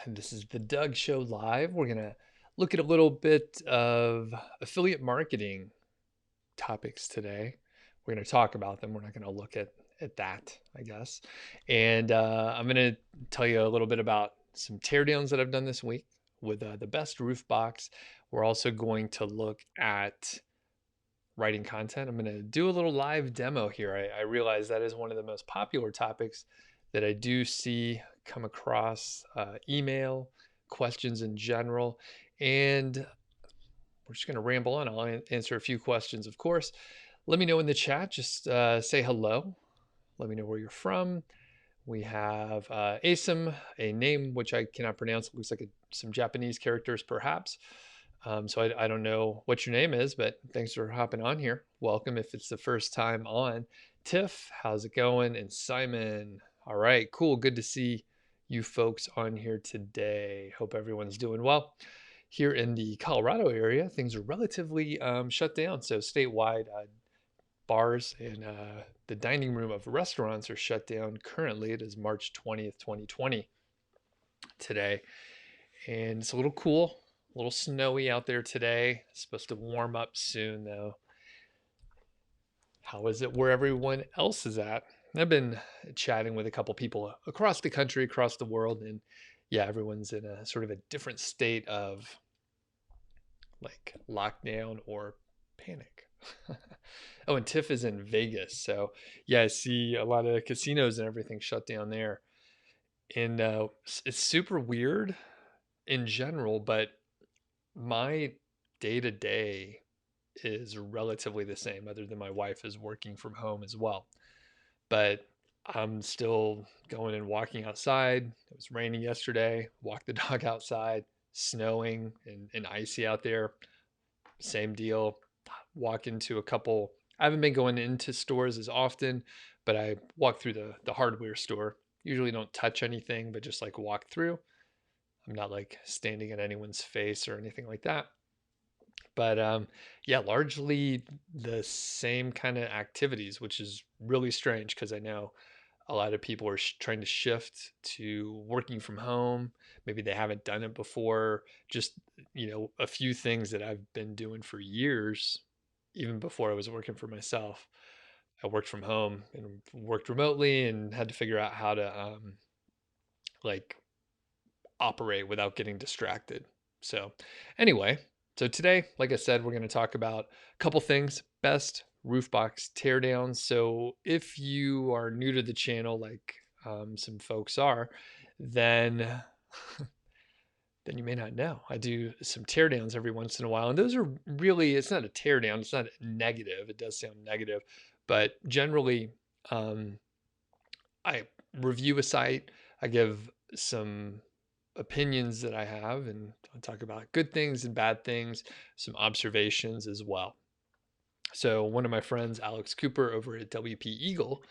and this is the Doug Show Live. We're going to look at a little bit of affiliate marketing topics today. We're going to talk about them. We're not going to look at that, I guess. And I'm going to tell you a little bit about some teardowns that I've done this week with the best roof box. We're also going to look at writing content. I'm going to do a little live demo here. I realize that is one of the most popular topics that I do see come across email, questions in general. And we're just going to ramble on. I'll answer a few questions, of course. Let me know in the chat. Just say hello. Let me know where you're from. We have Asum, a name which I cannot pronounce. It looks like some Japanese characters, perhaps. So I don't know what your name is, but thanks for hopping on here. Welcome if it's the first time on. Tiff, how's it going? And Simon, all right, cool. Good to see you folks on here today. Hope everyone's doing well. Here in the Colorado area, things are relatively shut down. So statewide, bars and the dining room of restaurants are shut down currently. It is March 20th, 2020 today. And it's a little cool. A little snowy out there today. It's supposed to warm up soon, though. How is it where everyone else is at? I've been chatting with a couple people across the country, across the world, and yeah, everyone's in a sort of a different state of like lockdown or panic. Oh, and Tiff is in Vegas. So yeah, I see a lot of casinos and everything shut down there. And it's super weird in general, but my day to day is relatively the same, other than my wife is working from home as well. But I'm still going and walking outside. It was raining yesterday, walked the dog outside, snowing and icy out there. Same deal. Walk into a couple, I haven't been going into stores as often, but I walk through the hardware store. Usually don't touch anything, but just like walk through. I'm not like standing in anyone's face or anything like that. But yeah, largely the same kind of activities, which is really strange because I know a lot of people are trying to shift to working from home. Maybe they haven't done it before. Just, a few things that I've been doing for years, even before I was working for myself. I worked from home and worked remotely and had to figure out how to like operate without getting distracted. So, anyway, so today, like I said, we're going to talk about a couple things. Best roof box teardowns. So, if you are new to the channel, like some folks are, then then you may not know. I do some teardowns every once in a while, and those are really, it's not a teardown, it's not negative. It does sound negative, but generally, I review a site, I give some opinions that I have, and I'll talk about good things and bad things, some observations as well. So one of my friends, Alex Cooper over at WP Eagle,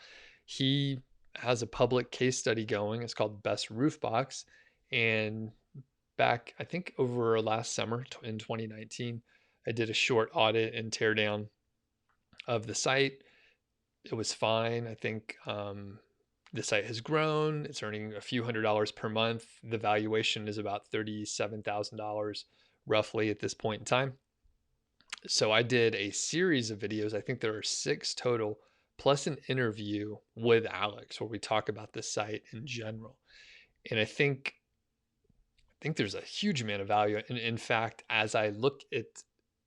he has a public case study going. It's called Best Roof Box. And back, I think over last summer in 2019, I did a short audit and teardown of the site. It was fine. I think the site has grown. It's earning a few $100s per month. The valuation is about $37,000 roughly at this point in time. So I did a series of videos. I think there are 6 total, plus an interview with Alex where we talk about the site in general. And I think there's a huge amount of value. And in fact, as I look at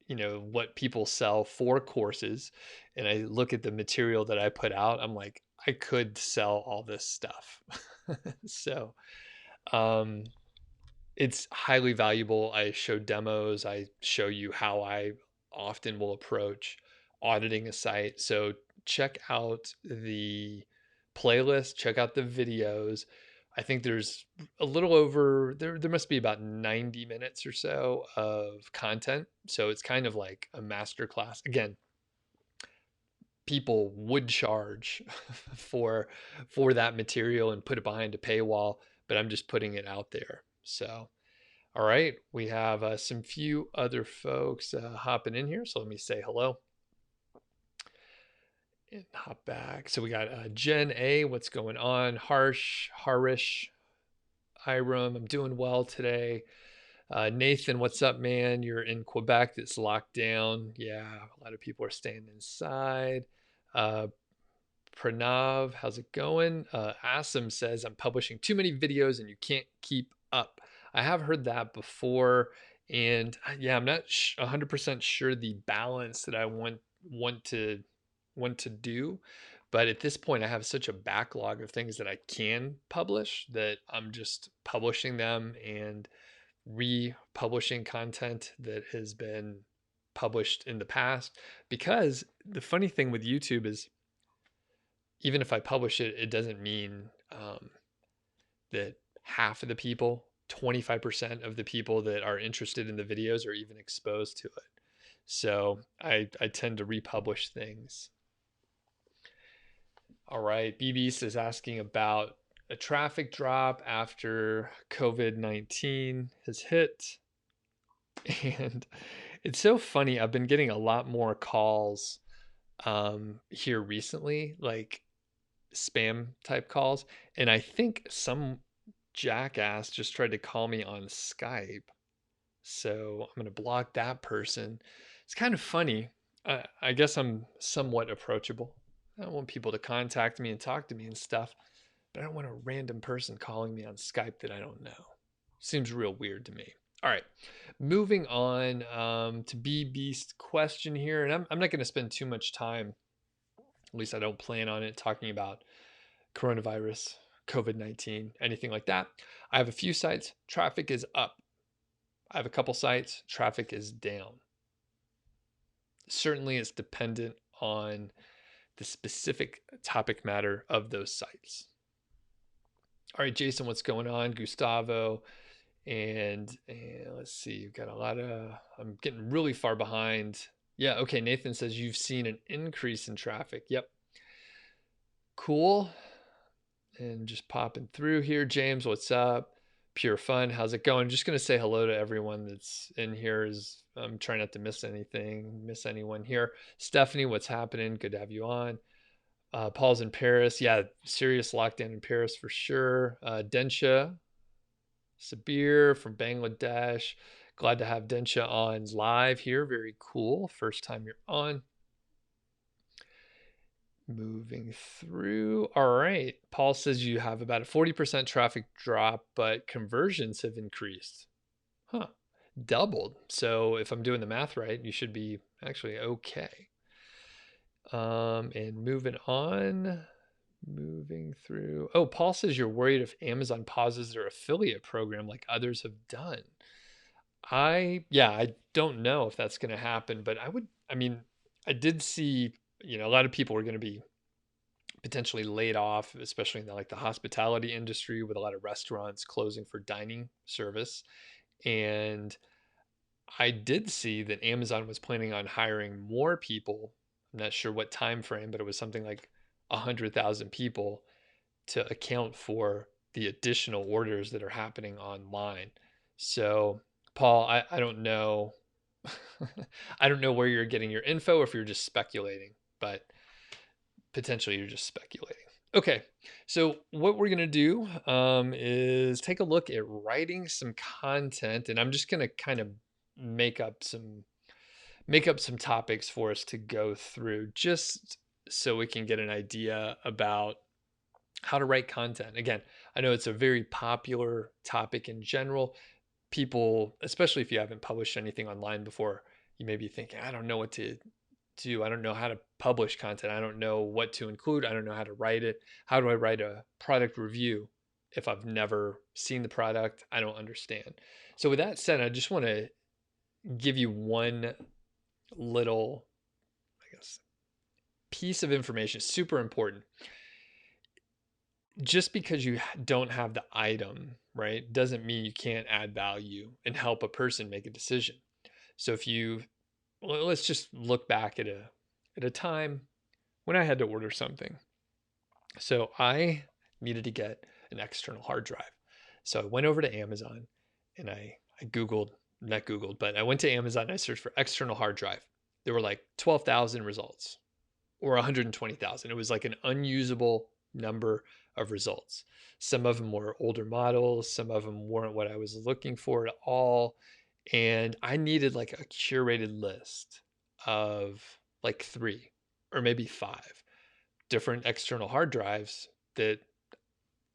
what people sell for courses and I look at the material that I put out, I'm like, I could sell all this stuff. So it's highly valuable. I show demos. I show you how I often will approach auditing a site. So check out the playlist, check out the videos. I think there's a little over there must be about 90 minutes or so of content. So it's kind of like a master class. Again, people would charge for that material and put it behind a paywall, but I'm just putting it out there. So all right, we have some few other folks hopping in here. So let me say hello and hop back. So we got Jen A. What's going on? Harish. Iram, I'm doing well today. Nathan, what's up, man? You're in Quebec. It's locked down. Yeah, a lot of people are staying inside. Uh, Pranav, how's it going? Asim says, I'm publishing too many videos and you can't keep up. I have heard that before. And yeah, I'm not 100% sure the balance that I want to want to do. But at this point, I have such a backlog of things that I can publish that I'm just publishing them and republishing content that has been published in the past. Because the funny thing with YouTube is, even if I publish it, it doesn't mean that half of the people, 25% of the people that are interested in the videos are even exposed to it. So I tend to republish things. All right, BB is asking about a traffic drop after COVID-19 has hit. And it's so funny. I've been getting a lot more calls here recently, like spam type calls. And I think some jackass just tried to call me on Skype. So I'm going to block that person. It's kind of funny. I guess I'm somewhat approachable. I don't want people to contact me and talk to me and stuff, but I don't want a random person calling me on Skype that I don't know. Seems real weird to me. All right, moving on to B Beast question here. And I'm not going to spend too much time, at least I don't plan on it, talking about coronavirus, COVID-19, anything like that. I have a few sites, traffic is up. I have a couple sites, traffic is down. Certainly it's dependent on the specific topic matter of those sites. All right, Jason, what's going on? Gustavo, and let's see, you've got a lot of, I'm getting really far behind. Yeah, okay, Nathan says you've seen an increase in traffic. Yep. Cool. And just popping through here. James, what's up? Pure Fun, how's it going? Just going to say hello to everyone that's in here. I'm trying not to miss anyone here. Stephanie, what's happening? Good to have you on. Paul's in Paris. Yeah, serious lockdown in Paris for sure. Densha Sabir from Bangladesh. Glad to have Densha on live here. Very cool. First time you're on. Moving through. All right. Paul says you have about a 40% traffic drop, but conversions have increased. Huh. Doubled. So if I'm doing the math right, you should be actually okay. And moving on. Moving through. Oh, Paul says you're worried if Amazon pauses their affiliate program like others have done. I don't know if that's going to happen, but I did see, a lot of people are going to be potentially laid off, especially in the hospitality industry, with a lot of restaurants closing for dining service. And I did see that Amazon was planning on hiring more people. I'm not sure what time frame, but it was something like 100,000 people to account for the additional orders that are happening online. So, Paul, I don't know. I don't know where you're getting your info, if you're just speculating, but potentially you're just speculating. Okay, so what we're gonna do is take a look at writing some content, and I'm just gonna kind of make up some topics for us to go through, just so we can get an idea about how to write content. Again, I know it's a very popular topic in general. People, especially if you haven't published anything online before, you may be thinking, I don't know what to do. I don't know how to publish content. I don't know what to include. I don't know how to write it. How do I write a product review if I've never seen the product? I don't understand. So with that said, I just want to give you one little, piece of information, super important. Just because you don't have the item, right, doesn't mean you can't add value and help a person make a decision. So let's just look back at a time when I had to order something. So I needed to get an external hard drive. So I went over to Amazon and I went to Amazon and I searched for external hard drive. There were like 12,000 results or 120,000. It was like an unusable number of results. Some of them were older models, some of them weren't what I was looking for at all. And I needed like a curated list of like 3 or maybe 5 different external hard drives that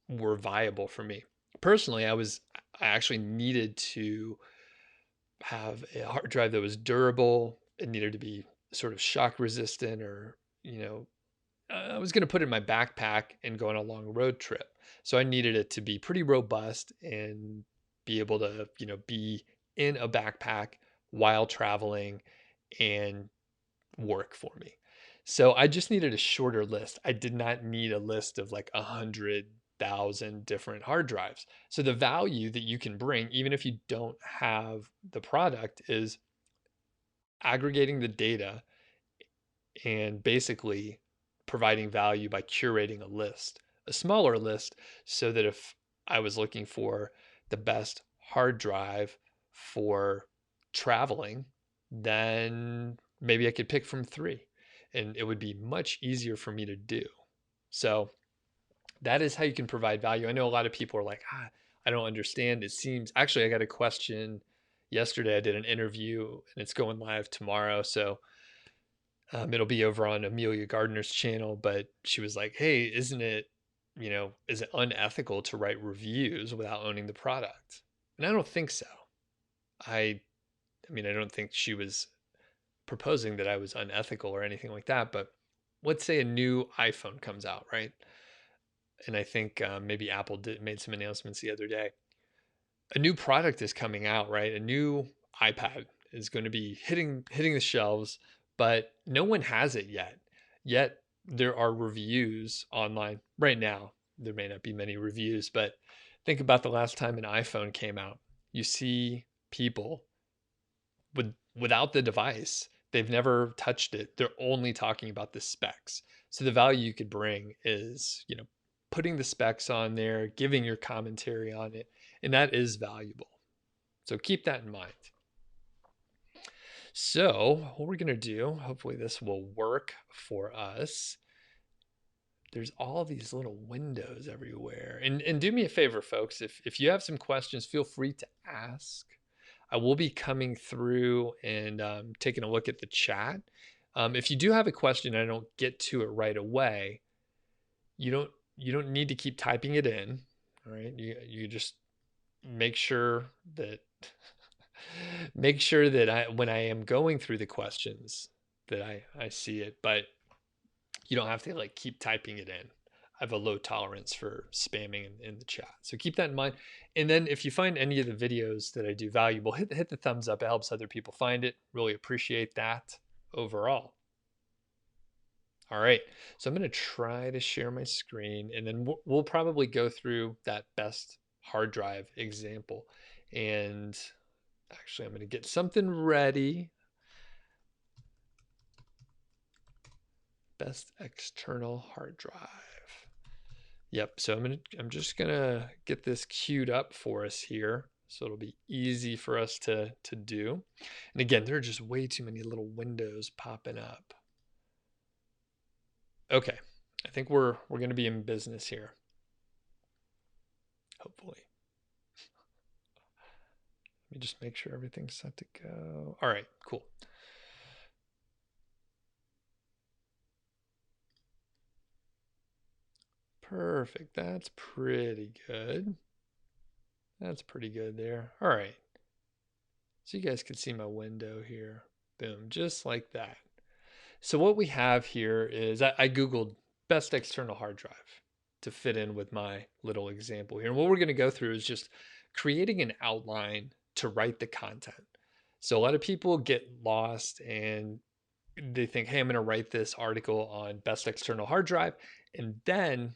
were viable for me. Personally, I actually needed to have a hard drive that was durable. It needed to be sort of shock resistant, or, I was going to put it in my backpack and go on a long road trip. So I needed it to be pretty robust and be able to, be in a backpack while traveling and work for me. So I just needed a shorter list. I did not need a list of like 100,000 different hard drives. So the value that you can bring, even if you don't have the product, is aggregating the data and basically providing value by curating a list, a smaller list, so that if I was looking for the best hard drive for traveling, then maybe I could pick from 3 and it would be much easier for me to do. So that is how you can provide value. I know a lot of people are like, I don't understand. It seems, actually, I got a question yesterday. I did an interview and it's going live tomorrow. So it'll be over on Emilia Gardner's channel, but she was like, hey, isn't it, is it unethical to write reviews without owning the product? And I don't think so. I mean, I don't think she was proposing that I was unethical or anything like that, but let's say a new iPhone comes out, right? And I think maybe Apple made some announcements the other day. A new product is coming out, right? A new iPad is going to be hitting the shelves, but no one has it yet. Yet there are reviews online right now. There may not be many reviews, but think about the last time an iPhone came out. You see people without the device. They've never touched it. They're only talking about the specs. So the value you could bring is, putting the specs on there, giving your commentary on it, and that is valuable. So keep that in mind. So what we're going to do, hopefully this will work for us. There's all these little windows everywhere. And do me a favor, folks, if you have some questions, feel free to ask. I will be coming through and taking a look at the chat. If you do have a question and I don't get to it right away, you don't need to keep typing it in. All right. You just make sure that when I am going through the questions that I see it, but you don't have to like keep typing it in. I have a low tolerance for spamming in the chat. So keep that in mind. And then if you find any of the videos that I do valuable, hit the thumbs up. It helps other people find it. Really appreciate that overall. All right, so I'm going to try to share my screen, and then we'll probably go through that best hard drive example. And actually, I'm going to get something ready. Best external hard drive. Yep, so I'm just going to get this queued up for us here, so it'll be easy for us to do. And again, there are just way too many little windows popping up. Okay, I think we're going to be in business here. Hopefully. Let me just make sure everything's set to go. All right, cool. Perfect. That's pretty good. That's pretty good there. All right. So you guys can see my window here. Boom, just like that. So what we have here is I Googled best external hard drive to fit in with my little example here. And what we're going to go through is just creating an outline to write the content. So a lot of people get lost and they think, hey, I'm going to write this article on best external hard drive. And then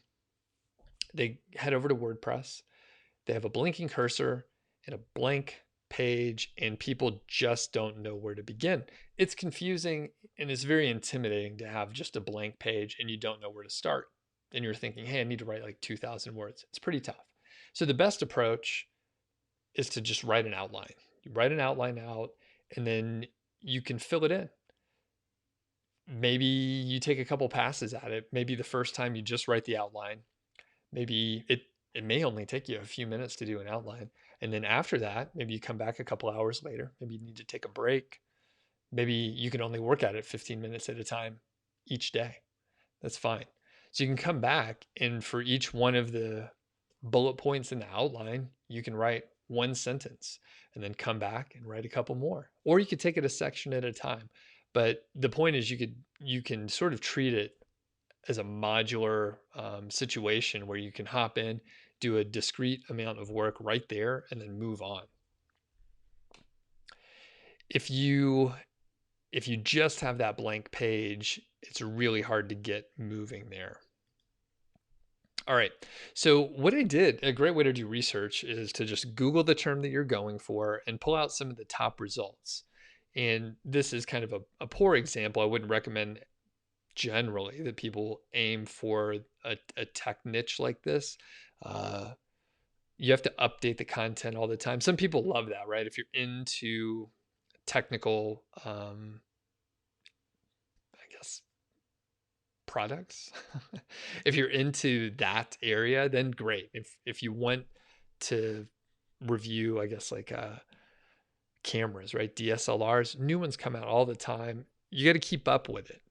they head over to WordPress. They have a blinking cursor and a blank page, and people just don't know where to begin. It's confusing and it's very intimidating to have just a blank page and you don't know where to start. And you're thinking, hey, I need to write like 2,000 words. It's pretty tough. So the best approach is to just write an outline. You write an outline out and then you can fill it in. Maybe you take a couple passes at it. Maybe the first time you just write the outline. maybe it may only take you a few minutes to do an outline. And then after that, maybe you come back a couple hours later. Maybe you need to take a break. Maybe you can only work at it 15 minutes at a time each day. That's fine. So you can come back, and for each one of the bullet points in the outline, you can write one sentence and then come back and write a couple more. Or you could take it a section at a time. But the point is you can sort of treat it as a modular situation where you can hop in, do a discrete amount of work right there, and then move on. If you just have that blank page, it's really hard to get moving there. All right. So what I did, a great way to do research is to just Google the term that you're going for and pull out some of the top results. And this is kind of a poor example. I wouldn't recommend generally that people aim for a tech niche like this. You have to update the content all the time. Some people love that, right? If you're into technical, I guess, products, if you're into that area, then great. If you want to review, I guess, like cameras, right? DSLRs, new ones come out all the time. You got to keep up with it.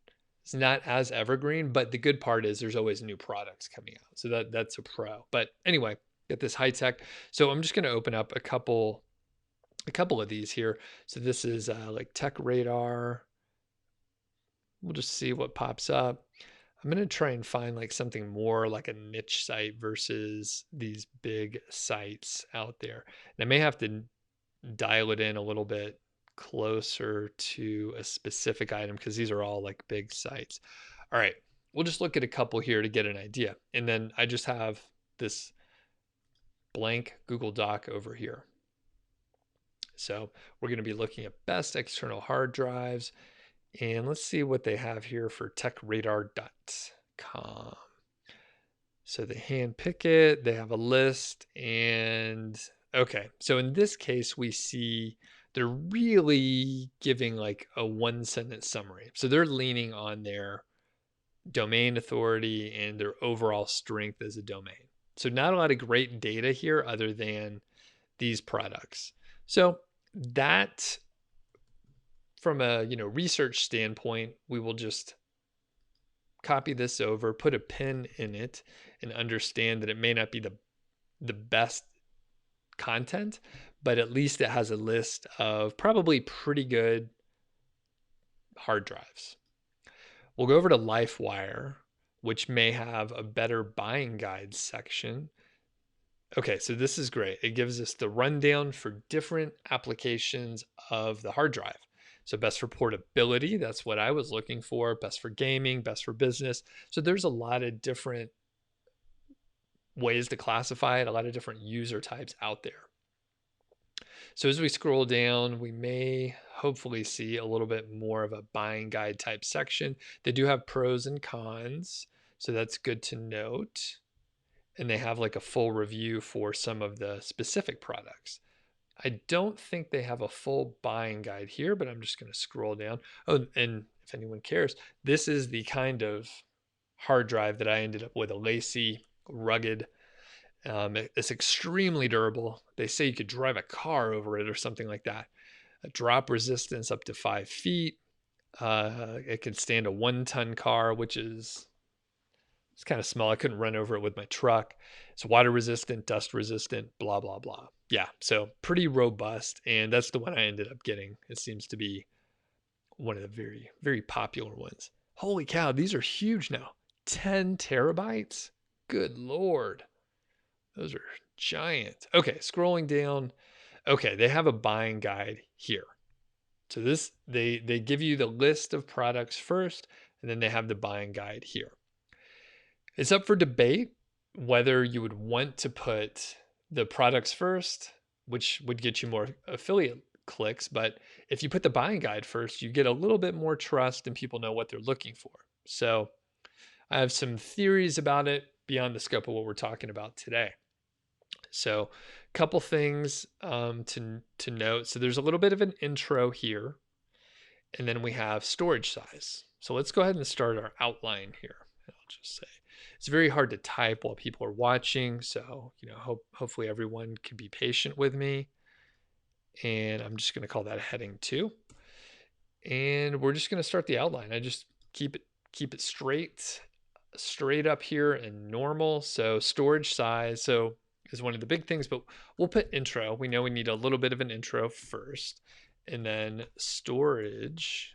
It's not as evergreen, but the good part is there's always new products coming out. So that's a pro. But anyway, get this high tech. So I'm just going to open up a couple of these here. So this is like Tech Radar. We'll just see what pops up. I'm going to try and find like something more like a niche site versus these big sites out there. And I may have to dial it in a little bit closer to a specific item because these are all like big sites. All right, we'll just look at a couple here to get an idea. And then I just have this blank Google Doc over here. So we're going to be looking at best external hard drives. And let's see what they have here for techradar.com. So they handpick it, they have a list, and okay. So in this case, we see they're really giving like a one sentence summary. So they're leaning on their domain authority and their overall strength as a domain. So not a lot of great data here other than these products. So that, from a research standpoint, we will just copy this over, put a pin in it, and understand that it may not be the best content, but at least it has a list of probably pretty good hard drives. We'll go over to LifeWire, which may have a better buying guide section. Okay, so this is great. It gives us the rundown for different applications of the hard drive. So best for portability, that's what I was looking for. Best for gaming, best for business. So there's a lot of different ways to classify it, a lot of different user types out there. So as we scroll down, we may hopefully see a little bit more of a buying guide type section. They do have pros and cons, so that's good to note. And they have like a full review for some of the specific products. I don't think they have a full buying guide here, but I'm just going to scroll down. Oh, and if anyone cares, this is the kind of hard drive that I ended up with, a lacy, rugged. It's extremely durable. They say you could drive a car over it or something like that. A drop resistance up to 5 feet. It can stand a 1-ton car, which is, it's kind of small. I couldn't run over it with my truck. It's water resistant, dust resistant, blah, blah, blah. Yeah, so pretty robust. And that's the one I ended up getting. It seems to be one of the very, very popular ones. Holy cow, these are huge now. 10 terabytes? Good Lord. Those are giant. Okay, scrolling down. Okay, they have a buying guide here. So this, they give you the list of products first, and then they have the buying guide here. It's up for debate whether you would want to put the products first, which would get you more affiliate clicks. But if you put the buying guide first, you get a little bit more trust and people know what they're looking for. So I have some theories about it beyond the scope of what we're talking about today. So a couple things to note. So there's a little bit of an intro here, and then we have storage size. So let's go ahead and start our outline here. I'll just say It's very hard to type while people are watching. So, hopefully everyone can be patient with me. And I'm just going to call that heading 2. And we're just going to start the outline. I just keep it straight up here and normal. So storage size is one of the big things, but we'll put intro. We know we need a little bit of an intro first, and then storage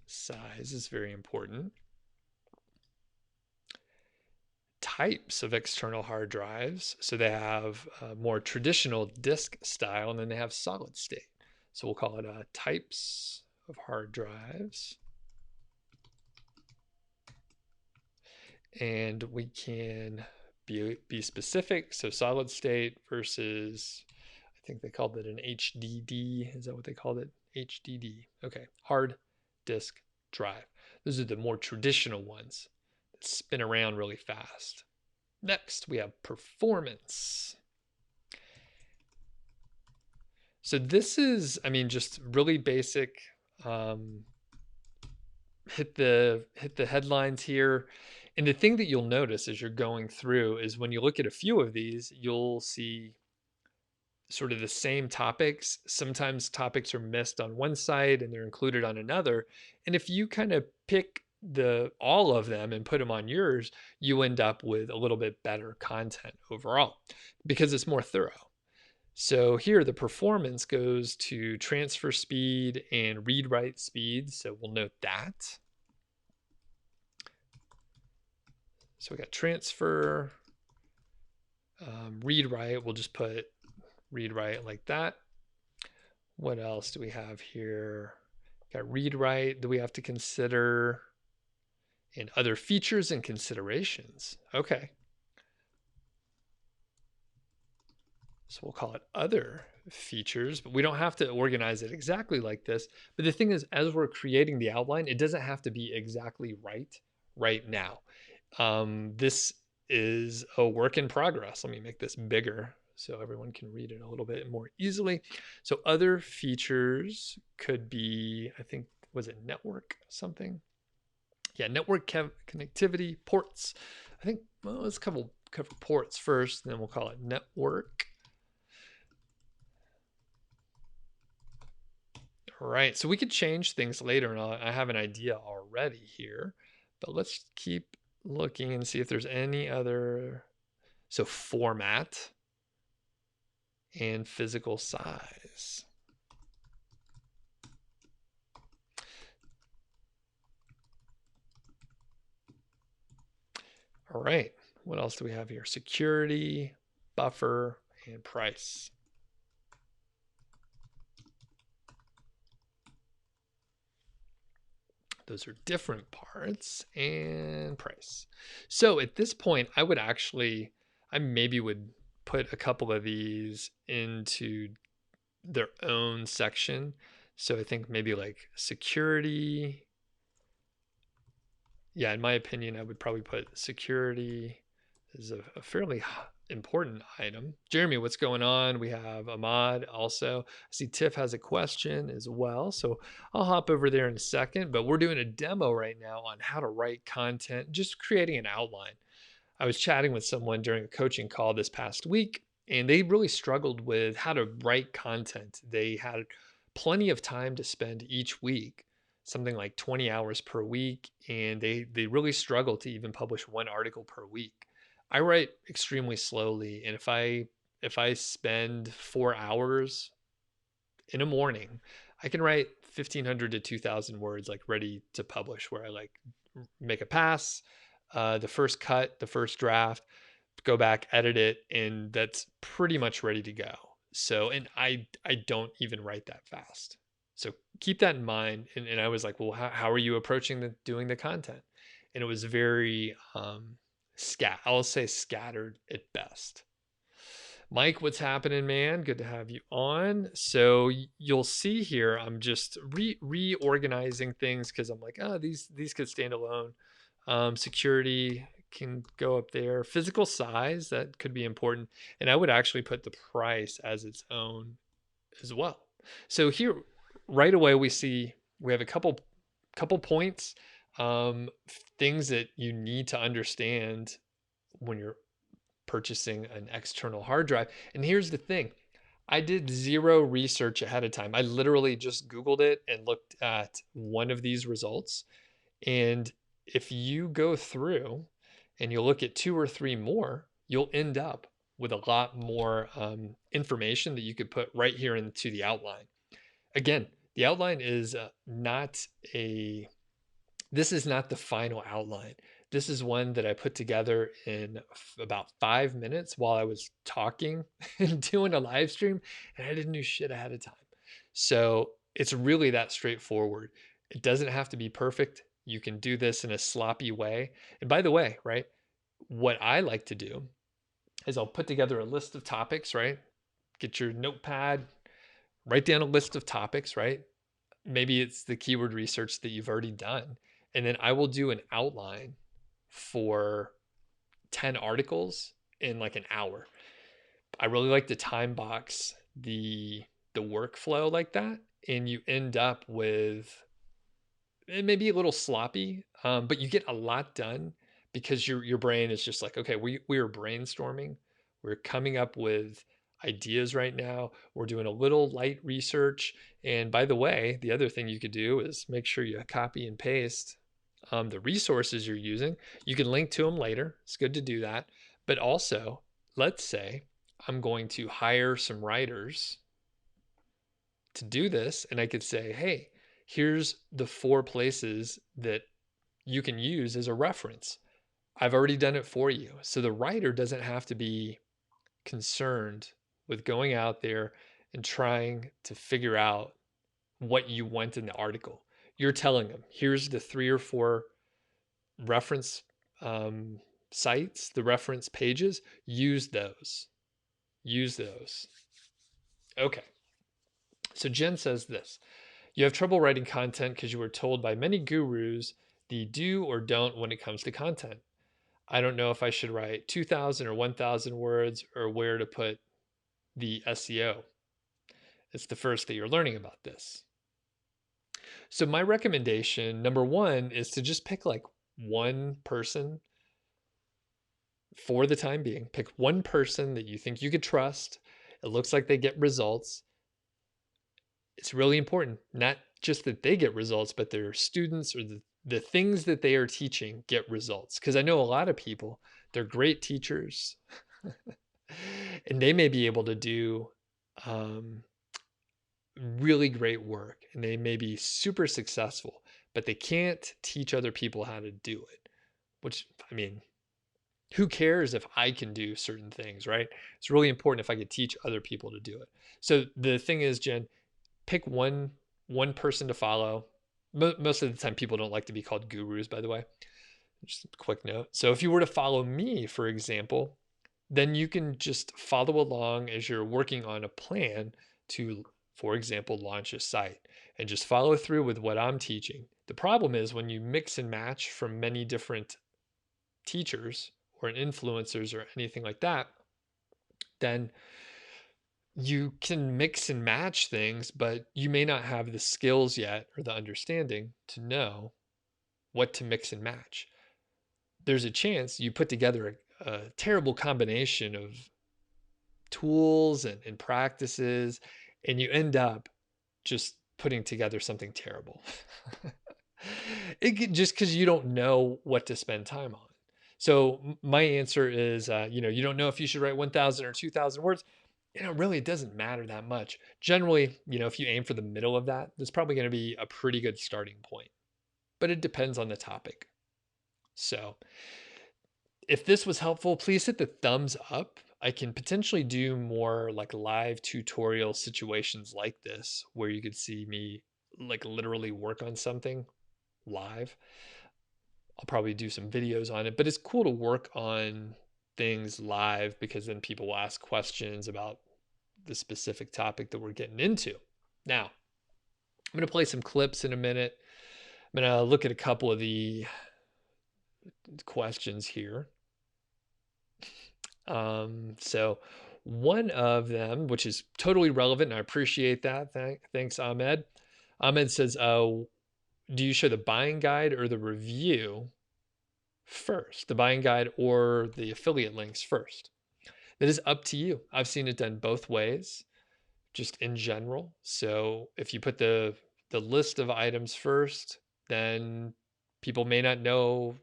size is very important. Types of external hard drives. So they have a more traditional disk style, and then they have solid state. So we'll call it types of hard drives. And we can be specific. So solid state versus, I think they called it an HDD. Is that what they called it? HDD. Okay. Hard disk drive. Those are the more traditional ones that spin around really fast. Next, we have performance. So this is, just really basic. Hit the headlines here. And the thing that you'll notice as you're going through is when you look at a few of these, you'll see sort of the same topics. Sometimes topics are missed on one side and they're included on another. And if you kind of pick all of them and put them on yours, you end up with a little bit better content overall because it's more thorough. So here the performance goes to transfer speed and read-write speed. So we'll note that. So we got transfer, read-write. We'll just put read-write like that. What else do we have here? Got read-write that we have to consider, and other features and considerations. Okay. So we'll call it other features, but we don't have to organize it exactly like this. But the thing is, as we're creating the outline, it doesn't have to be exactly right now. This is a work in progress. Let me make this bigger so everyone can read it a little bit more easily. So other features could be, I think, was it network something? Yeah, network connectivity, ports. I think, well, let's cover ports first, and then we'll call it network. All right, so we could change things later, and I have an idea already here, but let's keep looking and see if there's any other. So format and physical size. All right, what else do we have here? Security, buffer, and price. Those are different parts, and price. So at this point, I maybe would put a couple of these into their own section. So I think maybe like security. Yeah, in my opinion, I would probably put security as a fairly important item. Jeremy, what's going on? We have Ahmad also. I see Tiff has a question as well. So I'll hop over there in a second, but we're doing a demo right now on how to write content, just creating an outline. I was chatting with someone during a coaching call this past week, and they really struggled with how to write content. They had plenty of time to spend each week, something like 20 hours per week, and they really struggle to even publish one article per week. I write extremely slowly, and if I spend 4 hours in a morning, I can write 1,500 to 2,000 words, like ready to publish, where I like make a pass, the first cut, the first draft, go back, edit it, and that's pretty much ready to go. So, and I don't even write that fast. So keep that in mind. And I was like, well, how are you approaching doing the content? And it was very, I'll say scattered at best. Mike, what's happening, man? Good to have you on. So you'll see here, I'm just reorganizing things because I'm like, oh, these could stand alone. Security can go up there. Physical size, that could be important. And I would actually put the price as its own as well. So here, right away, we have a couple points. things that you need to understand when you're purchasing an external hard drive. And here's the thing. I did zero research ahead of time. I literally just Googled it and looked at one of these results. And if you go through and you look at 2 or 3 more, you'll end up with a lot more information that you could put right here into the outline. Again, the outline is this is not the final outline. This is one that I put together in about 5 minutes while I was talking and doing a live stream, and I didn't do shit ahead of time. So it's really that straightforward. It doesn't have to be perfect. You can do this in a sloppy way. And by the way, right, what I like to do is I'll put together a list of topics, right? Get your notepad, write down a list of topics, right? Maybe it's the keyword research that you've already done. And then I will do an outline for 10 articles in like an hour. I really like to time box the workflow like that. And you end up with, it may be a little sloppy, but you get a lot done because your brain is just like, okay, we are brainstorming. We're coming up with ideas right now. We're doing a little light research. And by the way, the other thing you could do is make sure you copy and paste the resources you're using. You can link to them later. It's good to do that. But also, let's say I'm going to hire some writers to do this. And I could say, hey, here's the 4 places that you can use as a reference. I've already done it for you. So the writer doesn't have to be concerned with going out there and trying to figure out what you want in the article. You're telling them, here's the 3 or 4 reference sites, the reference pages. Use those. Use those. Okay. So Jen says this. You have trouble writing content because you were told by many gurus the do or don't when it comes to content. I don't know if I should write 2,000 or 1,000 words or where to put the SEO. It's the first that you're learning about this. So my recommendation, number 1, is to just pick like one person for the time being. Pick one person that you think you could trust. It looks like they get results. It's really important, not just that they get results, but their students or the things that they are teaching get results. Because I know a lot of people, they're great teachers and they may be able to do really great work and they may be super successful, but they can't teach other people how to do it. Which, I mean, who cares if I can do certain things, right? It's really important if I could teach other people to do it. So the thing is, Jen, pick one person to follow. Most of the time, people don't like to be called gurus, by the way. Just a quick note. So if you were to follow me, for example, then you can just follow along as you're working on a plan to, for example, launch a site and just follow through with what I'm teaching. The problem is when you mix and match from many different teachers or influencers or anything like that, then you can mix and match things, but you may not have the skills yet or the understanding to know what to mix and match. There's a chance you put together a terrible combination of tools and practices, and you end up just putting together something terrible. Just because you don't know what to spend time on. So my answer is, you don't know if you should write 1,000 or 2,000 words. Really, it doesn't matter that much. Generally, if you aim for the middle of that, that's probably going to be a pretty good starting point. But it depends on the topic. So if this was helpful, please hit the thumbs up. I can potentially do more like live tutorial situations like this, where you could see me like literally work on something live. I'll probably do some videos on it, but it's cool to work on things live because then people will ask questions about the specific topic that we're getting into. Now, I'm going to play some clips in a minute. I'm going to look at a couple of the questions here. So one of them, which is totally relevant, and I appreciate that. Thanks, Ahmed. Ahmed says, do you show the buying guide or the review first? The buying guide or the affiliate links first? That is up to you. I've seen it done both ways, just in general. So if you put the list of items first, then people may not know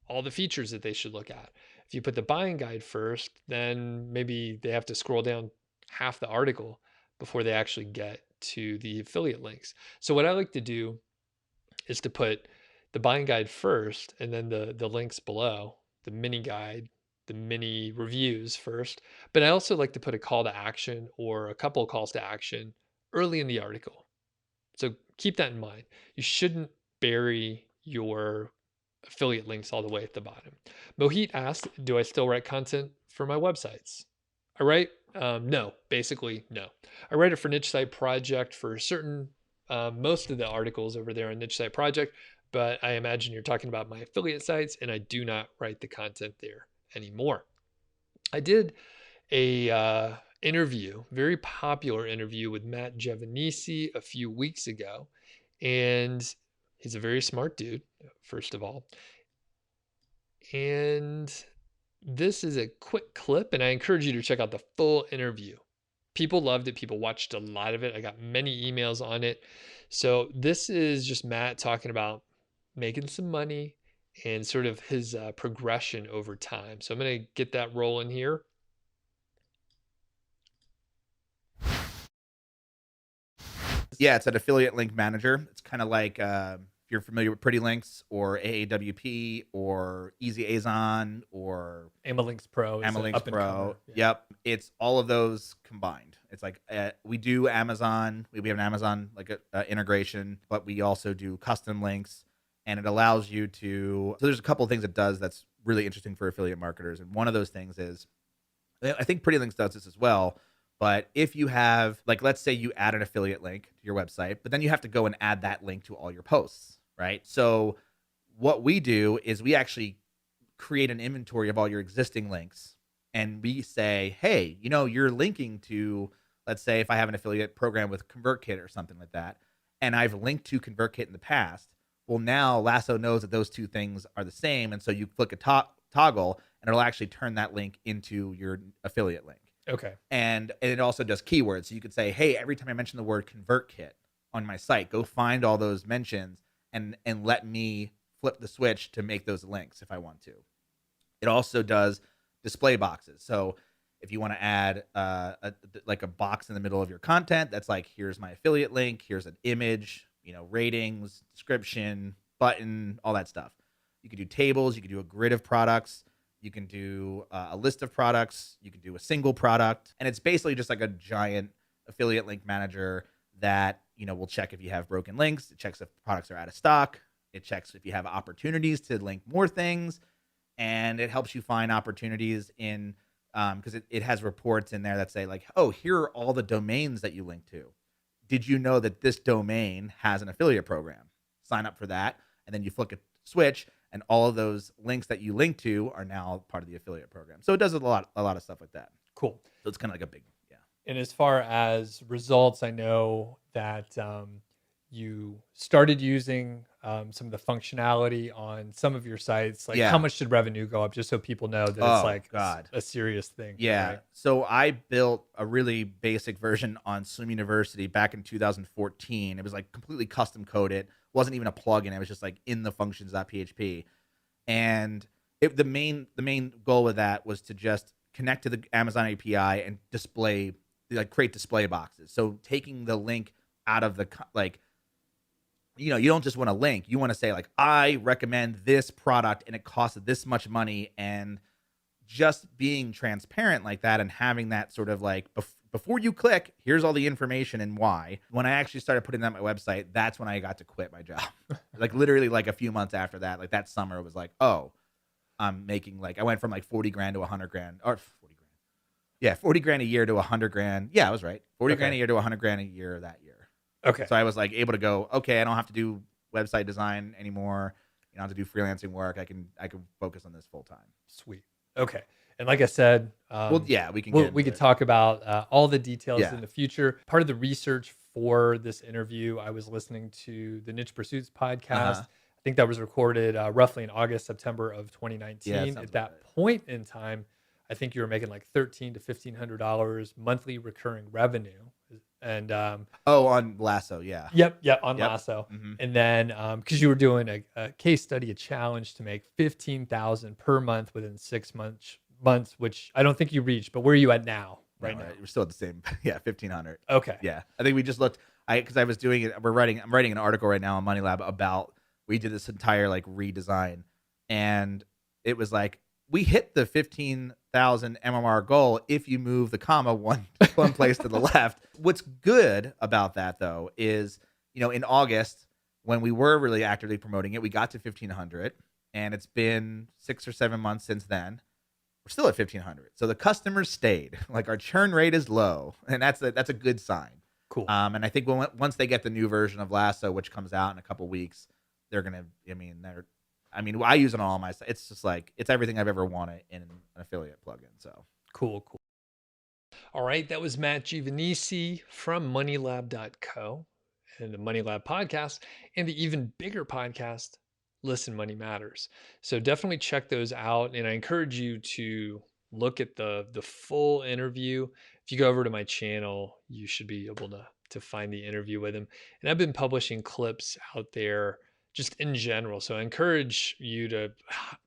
all the features that they should look at. If you put the buying guide first, then maybe they have to scroll down half the article before they actually get to the affiliate links. So what I like to do is to put the buying guide first and then the links below, the mini guide, the mini reviews first. But I also like to put a call to action or a couple of calls to action early in the article. So keep that in mind. You shouldn't bury your affiliate links all the way at the bottom. Mohit asked, do I still write content for my websites? I write, no, basically no. I write it for Niche Site Project for certain, most of the articles over there on Niche Site Project, but I imagine you're talking about my affiliate sites, and I do not write the content there anymore. I did a interview, very popular interview with Matt Giovanisi a few weeks ago, and he's a very smart dude, first of all. And this is a quick clip, and I encourage you to check out the full interview. People loved it. People watched a lot of it. I got many emails on it. So this is just Matt talking about making some money and sort of his progression over time. So I'm going to get that rolling here. Yeah, it's an affiliate link manager. It's kind of like if you're familiar with Pretty Links or AAWP or Easy Azon or Amalinks Pro. Amalinks Pro. Yeah. Yep. It's all of those combined. It's like we do Amazon. We have an Amazon like integration, but we also do custom links, and it allows you to. So there's a couple of things it does that's really interesting for affiliate marketers, and one of those things is, I think Pretty Links does this as well. But if you have, like, let's say you add an affiliate link to your website, but then you have to go and add that link to all your posts, right? So what we do is we actually create an inventory of all your existing links. And we say, hey, you're linking to, let's say if I have an affiliate program with ConvertKit or something like that, and I've linked to ConvertKit in the past. Well, now Lasso knows that those two things are the same. And so you click a toggle and it'll actually turn that link into your affiliate link. Okay. And it also does keywords. So you could say, hey, every time I mention the word ConvertKit on my site, go find all those mentions and let me flip the switch to make those links if I want to. It also does display boxes. So if you want to add like a box in the middle of your content, that's like, here's my affiliate link, here's an image, ratings, description, button, all that stuff. You could do tables, you could do a grid of products. You can do a list of products. You can do a single product. And it's basically just like a giant affiliate link manager that, will check if you have broken links. It checks if products are out of stock. It checks if you have opportunities to link more things. And it helps you find opportunities in, because it has reports in there that say like, oh, here are all the domains that you link to. Did you know that this domain has an affiliate program? Sign up for that. And then you flick a switch. And all of those links that you link to are now part of the affiliate program. So it does a lot of stuff like that. Cool. So it's kind of like a big, yeah. And as far as results, I know that you started using some of the functionality on some of your sites. Like how much did revenue go up? Just so people know that it's like a serious thing. Yeah. Right? So I built a really basic version on Swim University back in 2014. It was like completely custom coded. Wasn't even a plugin. It was just like in the functions.php. And the main goal with that was to just connect to the Amazon API and create display boxes. So taking the link out of the, you don't just want a link. You want to say like, I recommend this product and it costs this much money, and just being transparent like that and having that sort of like, before you click, here's all the information and why. When I actually started putting that on my website, that's when I got to quit my job. Like literally like a few months after that, like that summer, it was like, oh, I'm making like, I went from like 40 grand to 100 grand or 40 grand. Yeah. 40 grand a year to 100 grand. Yeah, I was right. 40 grand a year to 100 grand a year that year. Okay. So I was like able to go, okay, I don't have to do website design anymore. I don't have to do freelancing work. I can focus on this full time. Sweet. Okay. And like I said, we can talk about all the details in the future. Part of the research before this interview, I was listening to the Niche Pursuits podcast. Uh-huh. I think that was recorded roughly in August, September of Yeah, that 2019. sounds At about that right. point in time, I think you were making like $1,300 to $1,500 monthly recurring revenue. And Oh, on Lasso, yeah. yep, on Yep. Lasso. Hmm. And then because you were doing a case study, a challenge to make 15,000 per month within 6 months, which I don't think you reached. But where are you at now? No, Right now? we're still at the same. Yeah, 1,500. Okay. Yeah, I think we just looked. Because I was doing it. I'm writing an article right now on Money Lab about we did this entire like redesign, and it was like we hit the 15,000 MMR goal if you move the comma one place to the left. What's good about that though is in August when we were really actively promoting it, we got to 1,500, and it's been 6 or 7 months since then. We're still at 1,500. So the customers stayed. Like our churn rate is low, and that's a good sign. Cool. And I think once they get the new version of Lasso, which comes out in a couple weeks, they're gonna. I use it on all my sites. It's just like it's everything I've ever wanted in an affiliate plugin. So Cool. All right, that was Matt Giovanisi from MoneyLab.co and the Money Lab podcast and the even bigger podcast, Listen Money Matters. So definitely check those out, and I encourage you to look at the full interview. If you go over to my channel, you should be able to find the interview with him. And I've been publishing clips out there just in general. So I encourage you to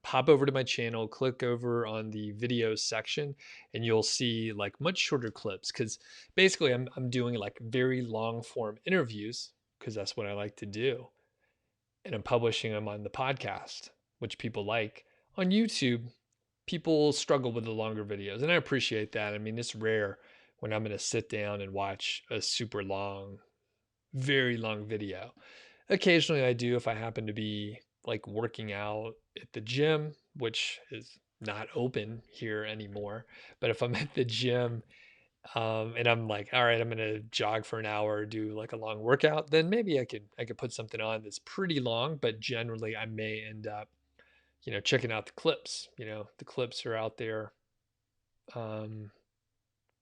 hop over to my channel, click over on the video section, and you'll see like much shorter clips because basically I'm doing like very long form interviews because that's what I like to do. And I'm publishing them on the podcast, which people like. On YouTube, people struggle with the longer videos, and I appreciate that. I mean, it's rare when I'm going to sit down and watch a super long, very long video. Occasionally I do if I happen to be like working out at the gym, which is not open here anymore. But if I'm at the gym and I'm like, all right, I'm gonna jog for an hour, do like a long workout, then maybe I could put something on that's pretty long. But generally, I may end up, checking out the clips. The clips are out there um,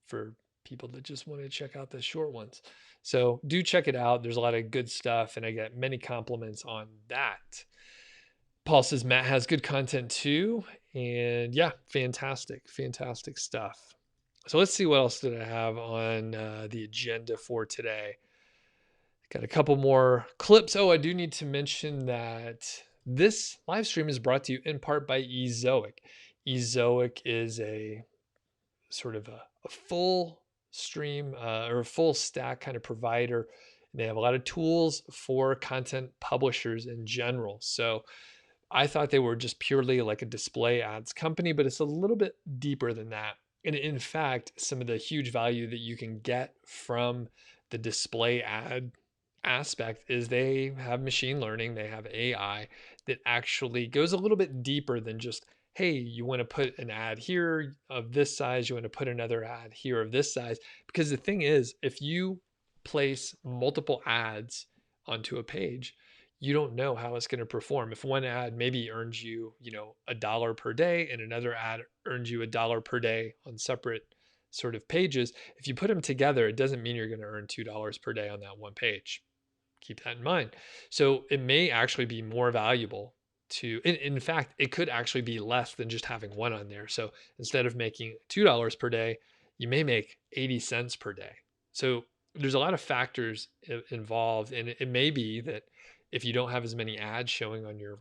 for people that just want to check out the short ones. So do check it out. There's a lot of good stuff, and I get many compliments on that. Paul says Matt has good content too. And yeah, fantastic stuff. So let's see what else did I have on the agenda for today. Got a couple more clips. Oh, I do need to mention that this live stream is brought to you in part by Ezoic. Ezoic is a sort of a full stream or a full stack kind of provider. They have a lot of tools for content publishers in general. So I thought they were just purely like a display ads company, but it's a little bit deeper than that. And in fact, some of the huge value that you can get from the display ad aspect is they have machine learning, they have AI that actually goes a little bit deeper than just, hey, you want to put an ad here of this size, you want to put another ad here of this size. Because the thing is, if you place multiple ads onto a page, you don't know how it's going to perform. If one ad maybe earns you, $1 per day and another ad earns you $1 per day on separate sort of pages, if you put them together, it doesn't mean you're going to earn $2 per day on that one page. Keep that in mind. So it may actually be more valuable in fact, it could actually be less than just having one on there. So instead of making $2 per day, you may make 80 cents per day. So there's a lot of factors involved, and it may be that if you don't have as many ads showing on your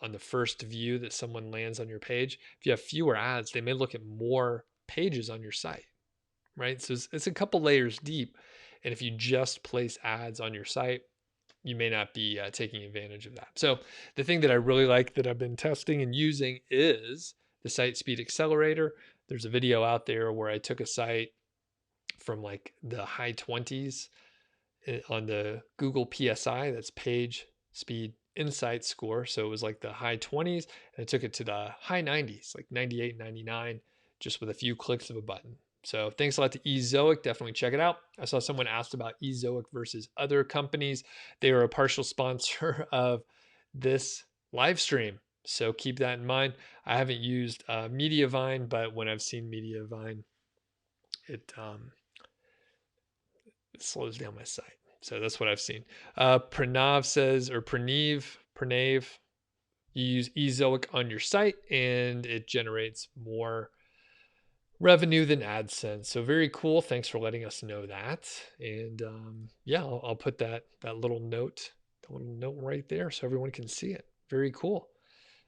on the first view that someone lands on your page, if you have fewer ads, they may look at more pages on your site, right? So it's a couple layers deep, and if you just place ads on your site, you may not be taking advantage of that. So the thing that I really like that I've been testing and using is the Site Speed Accelerator. There's a video out there where I took a site from like the high 20s on the Google PSI, that's Page Speed Insight score. So it was like the high 20s, and I took it to the high 90s, like 98, 99, just with a few clicks of a button. So thanks a lot to Ezoic. Definitely check it out. I saw someone asked about Ezoic versus other companies. They are a partial sponsor of this live stream, so keep that in mind. I haven't used Mediavine, but when I've seen Mediavine, it slows down my site. So that's what I've seen. Pranav says, or Pranav, you use Ezoic on your site and it generates more revenue than AdSense. So very cool. Thanks for letting us know that. And yeah, I'll put that little note, right there so everyone can see it. Very cool.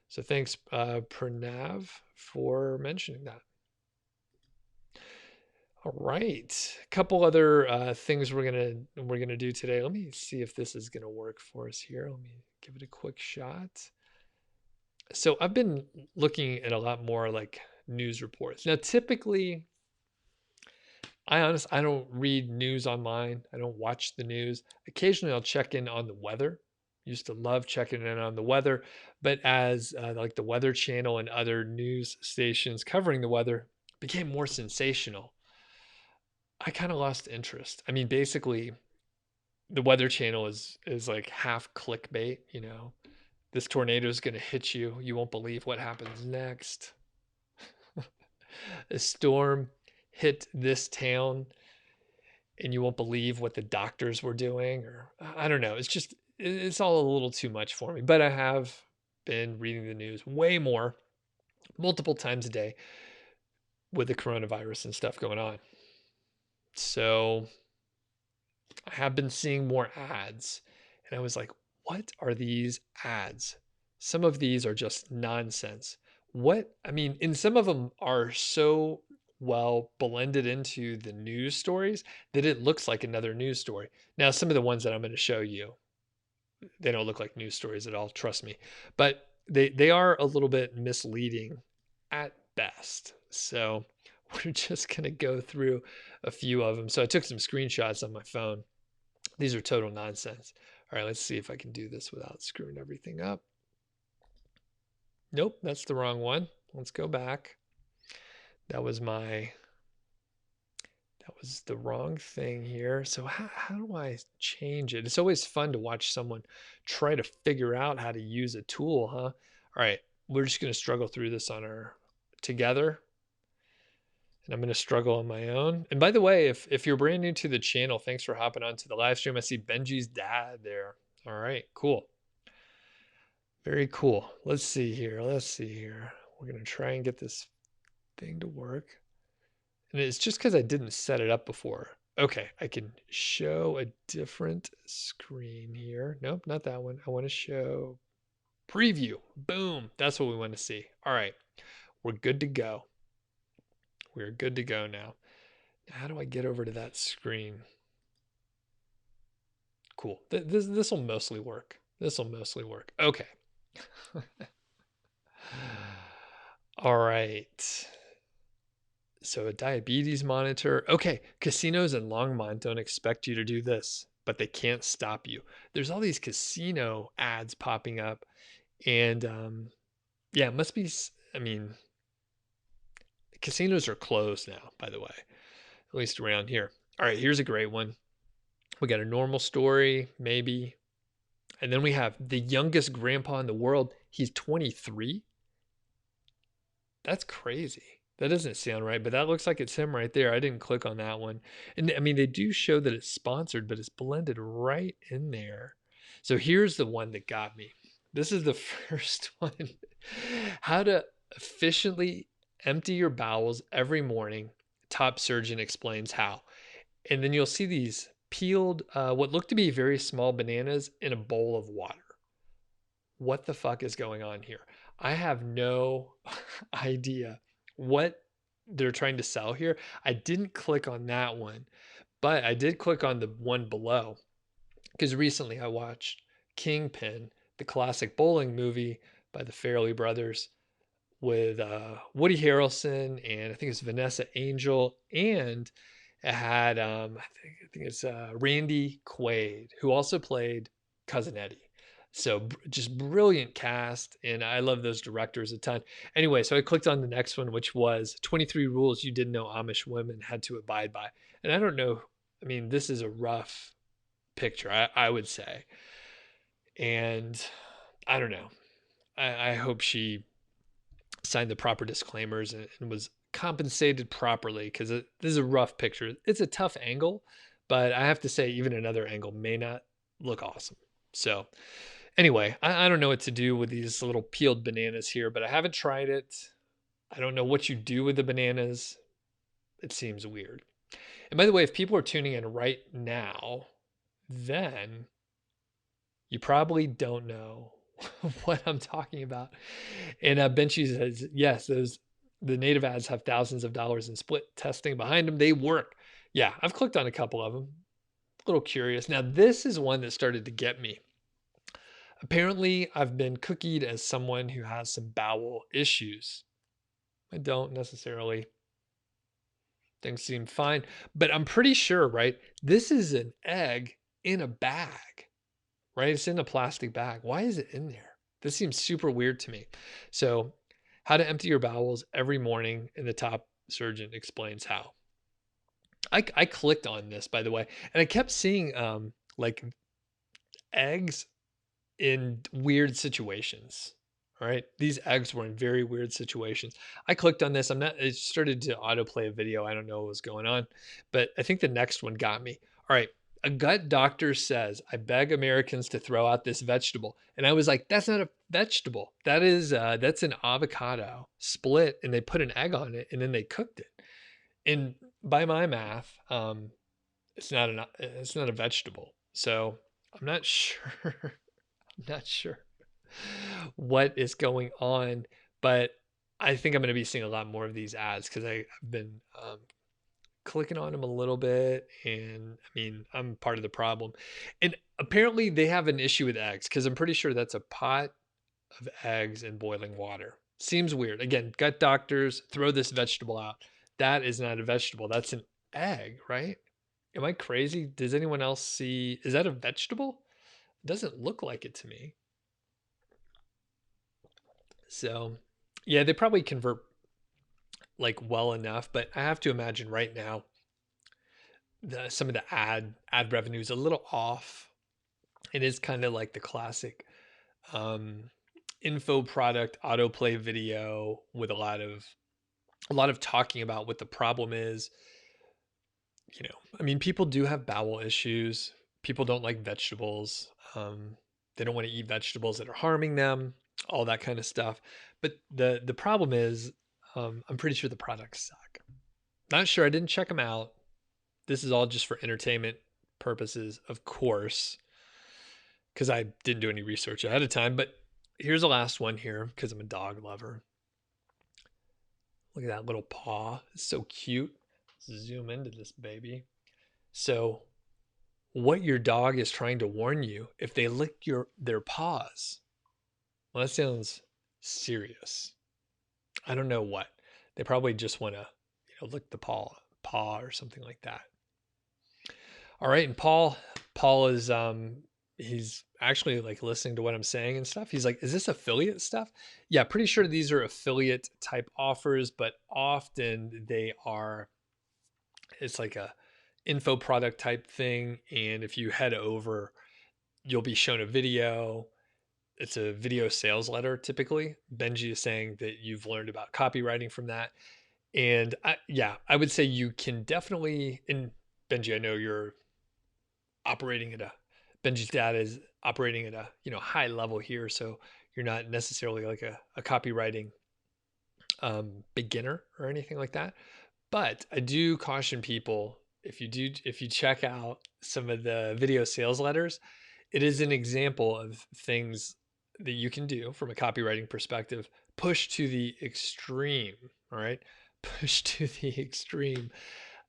So thanks, Pranav, for mentioning that. All right, a couple other things we're gonna do today. Let me see if this is gonna work for us here. Let me give it a quick shot. So I've been looking at a lot more like news reports. Now, typically, I don't read news online. I don't watch the news. Occasionally, I'll check in on the weather. Used to love checking in on the weather, but as like the Weather Channel and other news stations covering the weather became more sensational, I kind of lost interest. I mean, basically, the Weather Channel is like half clickbait. This tornado is going to hit you. You won't believe what happens next. A storm hit this town and you won't believe what the doctors were doing, or I don't know. It's all a little too much for me, but I have been reading the news way more, multiple times a day, with the coronavirus and stuff going on. So I have been seeing more ads and I was like, what are these ads? Some of these are just nonsense. And some of them are so well blended into the news stories that it looks like another news story. Now, some of the ones that I'm going to show you, they don't look like news stories at all, trust me. But they are a little bit misleading at best. So we're just going to go through a few of them. So I took some screenshots on my phone. These are total nonsense. All right, let's see if I can do this without screwing everything up. Nope, that's the wrong one. Let's go back. That was the wrong thing here. So how do I change it? It's always fun to watch someone try to figure out how to use a tool, huh? All right, we're just going to struggle through this together. And I'm going to struggle on my own. And by the way, if you're brand new to the channel, thanks for hopping onto the live stream. I see Benji's dad there. All right, cool. Very cool. Let's see here. We're going to try and get this thing to work. And it's just because I didn't set it up before. Okay, I can show a different screen here. Nope, not that one. I want to show preview. Boom. That's what we want to see. All right, we're good to go. We're good to go now. How do I get over to that screen? Cool. This will mostly work. Okay. All right. So a diabetes monitor. Okay, casinos in Longmont don't expect you to do this, but they can't stop you. There's all these casino ads popping up, and yeah, it must be. Casinos are closed now, by the way, at least around here. All right, here's a great one. We got a normal story, maybe, and then we have the youngest grandpa in the world. He's 23. That's crazy. That doesn't sound right, but that looks like it's him right there. I didn't click on that one. And they do show that it's sponsored, but it's blended right in there. So here's the one that got me. This is the first one. How to efficiently empty your bowels every morning. Top surgeon explains how. And then you'll see these peeled, what look to be very small bananas in a bowl of water. What the fuck is going on here? I have no idea what they're trying to sell here. I didn't click on that one, but I did click on the one below because recently I watched Kingpin, the classic bowling movie by the Farrelly brothers with Woody Harrelson and I think it's Vanessa Angel, and it had I think it's Randy Quaid, who also played Cousin Eddie. So just brilliant cast, and I love those directors a ton. Anyway, so I clicked on the next one, which was 23 rules you didn't know Amish women had to abide by. And I don't know, this is a rough picture, I would say. And I don't know. I hope she signed the proper disclaimers and was compensated properly, because this is a rough picture. It's a tough angle, but I have to say, even another angle may not look awesome. So anyway, I don't know what to do with these little peeled bananas here, but I haven't tried it. I don't know what you do with the bananas. It seems weird. And by the way, if people are tuning in right now, then you probably don't know what I'm talking about. And Benchy says, yes, the native ads have thousands of dollars in split testing behind them. They work. Yeah, I've clicked on a couple of them. A little curious. Now, this is one that started to get me. Apparently, I've been cookied as someone who has some bowel issues. I don't necessarily. Things seem fine, but I'm pretty sure, right? This is an egg in a bag, right? It's in a plastic bag. Why is it in there? This seems super weird to me. So, how to empty your bowels every morning, and the top surgeon explains how. I clicked on this, by the way, and I kept seeing like eggs in weird situations. All right. These eggs were in very weird situations. I clicked on this. It started to autoplay a video. I don't know what was going on, but I think the next one got me. All right. A gut doctor says, I beg Americans to throw out this vegetable. And I was like, that's not a vegetable. That's an avocado split, and they put an egg on it and then they cooked it. And by my math, it's not a vegetable. So I'm not sure. I'm not sure what is going on, but I think I'm going to be seeing a lot more of these ads because I've been clicking on them a little bit, and I mean, I'm part of the problem. And apparently they have an issue with eggs because I'm pretty sure that's a pot of eggs in boiling water. Seems weird. Again, gut doctors, throw this vegetable out. That is not a vegetable. That's an egg, right? Am I crazy? Does anyone else see? Is that a vegetable? It doesn't look like it to me. So, yeah, they probably convert like well enough, but I have to imagine right now some of the ad revenue is a little off. It is kind of like the classic um, info product autoplay video with a lot of talking about what the problem is. I mean, people do have bowel issues. People don't like vegetables. They don't want to eat vegetables that are harming them, all that kind of stuff. But the problem is, I'm pretty sure the products suck. Not sure. I didn't check them out. This is all just for entertainment purposes, of course, because I didn't do any research ahead of time. But here's the last one here because I'm a dog lover. Look at that little paw. It's so cute. Let's zoom into this baby. So, what your dog is trying to warn you if they lick their paws. Well, that sounds serious. I don't know what. They probably just want to, lick the paw or something like that. All right, and Paul is he's actually like listening to what I'm saying and stuff. He's like, "Is this affiliate stuff?" Yeah, pretty sure these are affiliate type offers, but often it's like a info product type thing, and if you head over, you'll be shown a video. It's a video sales letter typically. Benji is saying that you've learned about copywriting from that. And I would say you can definitely, and Benji, I know Benji's dad is operating at a, high level here. So you're not necessarily like a copywriting beginner or anything like that. But I do caution people, if you check out some of the video sales letters, it is an example of things that you can do from a copywriting perspective, push to the extreme. All right. Push to the extreme.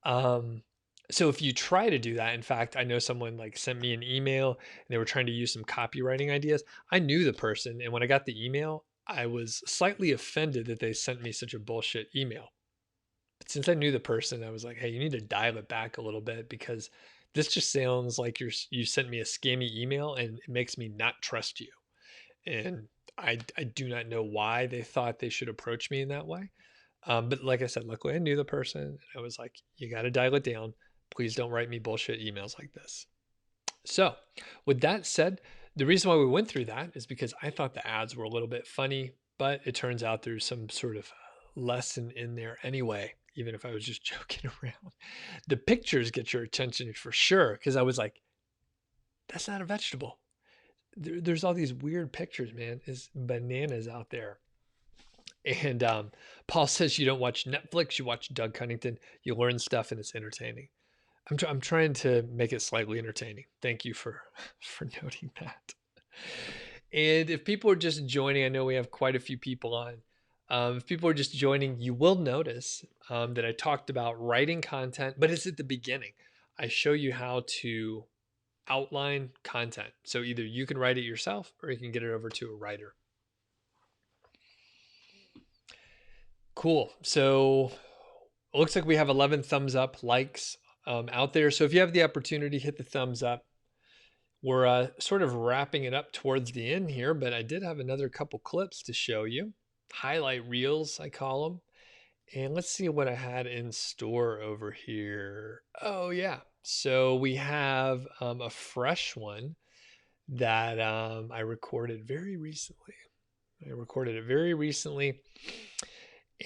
So if you try to do that, in fact, I know someone like sent me an email and they were trying to use some copywriting ideas. I knew the person, and when I got the email, I was slightly offended that they sent me such a bullshit email. But since I knew the person, I was like, hey, you need to dial it back a little bit because this just sounds like you sent me a scammy email, and it makes me not trust you. And I do not know why they thought they should approach me in that way. But like I said, luckily I knew the person, and I was like, you got to dial it down. Please don't write me bullshit emails like this. So with that said, the reason why we went through that is because I thought the ads were a little bit funny, but it turns out there's some sort of lesson in there anyway. even if I was just joking around. The pictures get your attention for sure, because I was like, that's not a vegetable. There's all these weird pictures, man. It's bananas out there. And Paul says you don't watch Netflix, you watch Doug Cunnington. You learn stuff and it's entertaining. I'm trying to make it slightly entertaining. Thank you for for noting that. And if people are just joining, I know we have quite a few people on. If people are just joining, you will notice that I talked about writing content, but it's at the beginning. I show you how to outline content. So either you can write it yourself or you can get it over to a writer. Cool. So it looks like we have 11 thumbs up likes out there. So if you have the opportunity, hit the thumbs up. We're sort of wrapping it up towards the end here, but I did have another couple clips to show you. Highlight reels, I call them. And let's see what I had in store over here. Oh, yeah. So we have a fresh one that I recorded very recently. I recorded it very recently.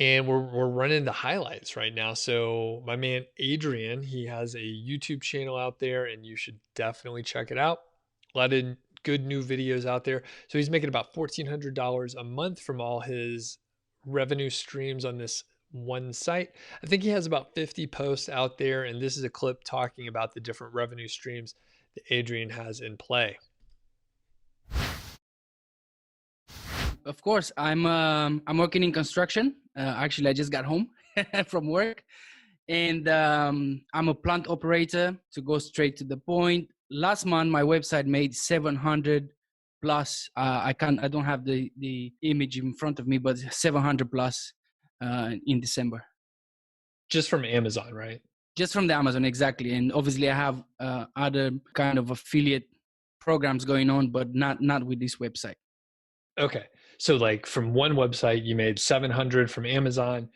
And we're running the highlights right now. So my man Adrian, he has a YouTube channel out there, and you should definitely check it out. A lot of good new videos out there. So he's making about $1,400 a month from all his revenue streams on this one site. I think he has about 50 posts out there, and this is a clip talking about the different revenue streams that Adrian has in play. Of course, I'm working in construction. Actually, I just got home from work, and I'm a plant operator. To go straight to the point, last month my website made 700 plus. I don't have the image in front of me, but 700 plus in December. Just from Amazon, right? Just from the Amazon, exactly. And obviously, I have other kind of affiliate programs going on, but not with this website. Okay. So like from one website, you made 700 from Amazon.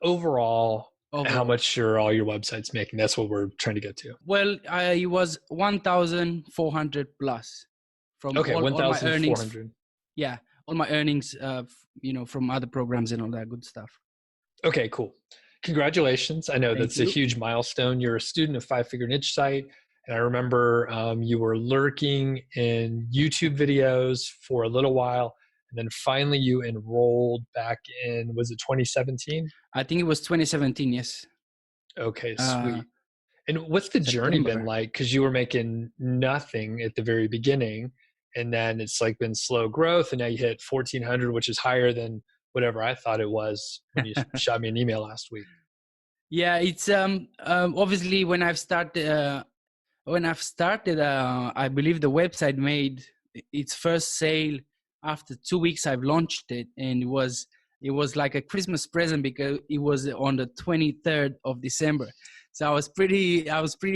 Overall, how much are all your websites making? That's what we're trying to get to. Well, it was 1,400 plus from all my earnings. Yeah, all my earnings, from other programs and all that good stuff. Okay, cool. Congratulations. I know that's a huge milestone. You're a student of Five Figure Niche Site. And I remember you were lurking in YouTube videos for a little while. And then finally you enrolled back in, was it 2017? I think it was 2017, yes. Okay, sweet. And what's the journey been like? Because you were making nothing at the very beginning, and then it's like been slow growth, and now you hit 1,400, which is higher than whatever I thought it was when you shot me an email last week. Yeah, it's obviously when I've started, I believe the website made its first sale after 2 weeks I've launched it, and it was like a Christmas present because it was on the 23rd of December. So I was pretty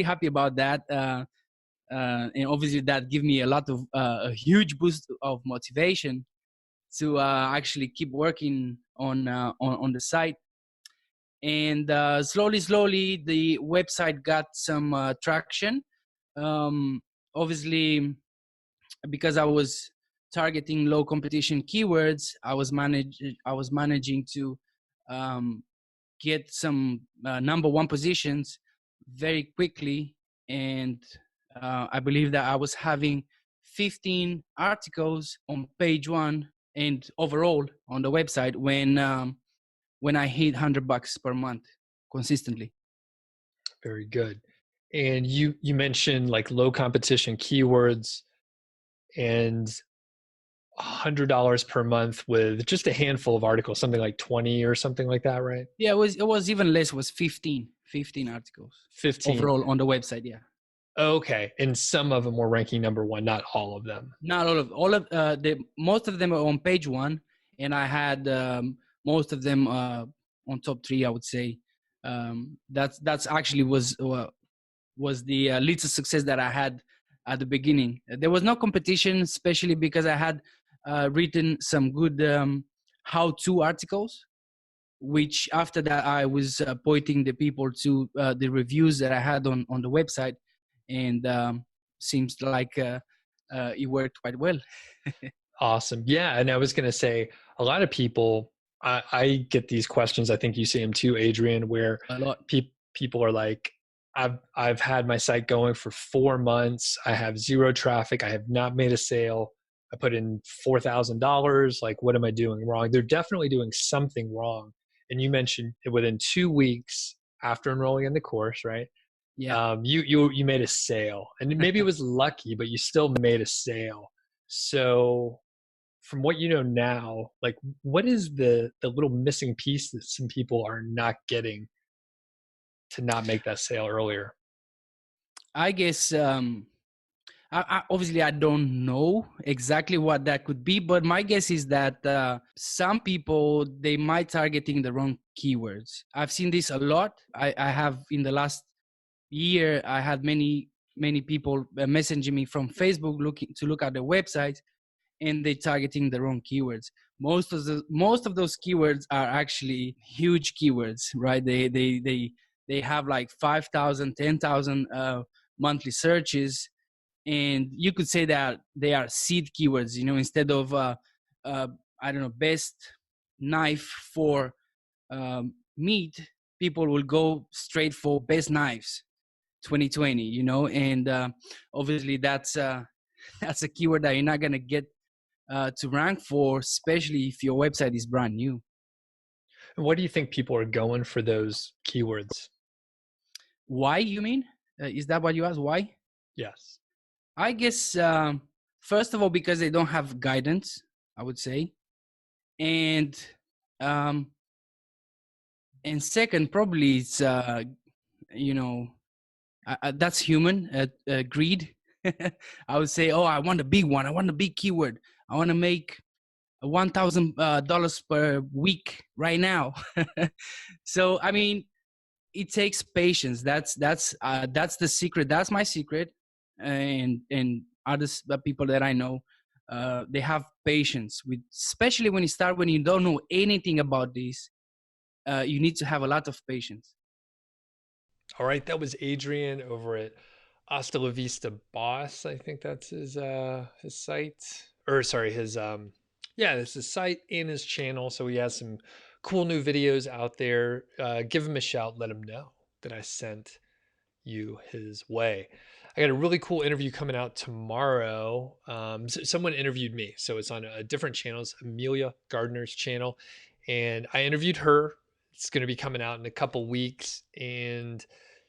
happy about that, and obviously that gave me a huge boost of motivation to actually keep working on the site. And slowly the website got some traction. Obviously, because I was targeting low competition keywords, I was managing to get some number one positions very quickly, and I believe that I was having 15 articles on page one and overall on the website when I hit $100 per month consistently. Very good. And you mentioned like low competition keywords and $100 per month with just a handful of articles, something like 20 or something like that, right? Yeah, it was even less. It was 15 articles. 15 overall on the website. Yeah. Okay, and some of them were ranking number one, not all of them. Not all of most of them are on page one, and I had most of them on top three, I would say. That's actually was the little success that I had at the beginning. There was no competition, especially because I had written some good how-to articles, which after that I was pointing the people to the reviews that I had on the website, and seems like it worked quite well. Awesome. Yeah, and I was going to say a lot of people I get these questions. I think you see them too, Adrian, where A lot. people are like, I've had my site going for 4 months. I have zero traffic. I have not made a sale. I put in $4,000. Like, what am I doing wrong? They're definitely doing something wrong. And you mentioned within 2 weeks after enrolling in the course, right? Yeah. You made a sale, and maybe it was lucky, but you still made a sale. So from what you know now, like, what is the little missing piece that some people are not getting to not make that sale earlier? I guess obviously I don't know exactly what that could be, but my guess is that some people, they might targeting the wrong keywords. I've seen this a lot. I have, in the last year, I had many people messaging me from Facebook looking to look at the website, and they targeting the wrong keywords. Most of those keywords are actually huge keywords, right? They have like 5,000, 10,000 monthly searches, and you could say that they are seed keywords. Instead of I don't know, best knife for meat, people will go straight for best knives 2020. And obviously that's that's a keyword that you're not going to get to rank for, especially if your website is brand new. And what do you think people are going for those keywords? Why, you mean? Is that what you asked? Why? Yes. I guess, first of all, because they don't have guidance, I would say. And second, probably it's, that's human, greed. I would say, oh, I want a big one. I want a big keyword. I want to make $1,000 per week right now. So, I mean, it takes patience. That's the secret. That's my secret. And others, the people that I know, they have patience with, especially when you don't know anything about this. You need to have a lot of patience. All right, that was Adrian over at Hasta La Vista Boss. I think that's his site, or sorry, his yeah, this is his site and his channel. So he has some cool new videos out there. Give him a shout. Let him know that I sent you his way. I got a really cool interview coming out tomorrow. Someone interviewed me, so it's on a different channel. It's Emilia Gardner's channel, and I interviewed her. It's going to be coming out in a couple weeks, and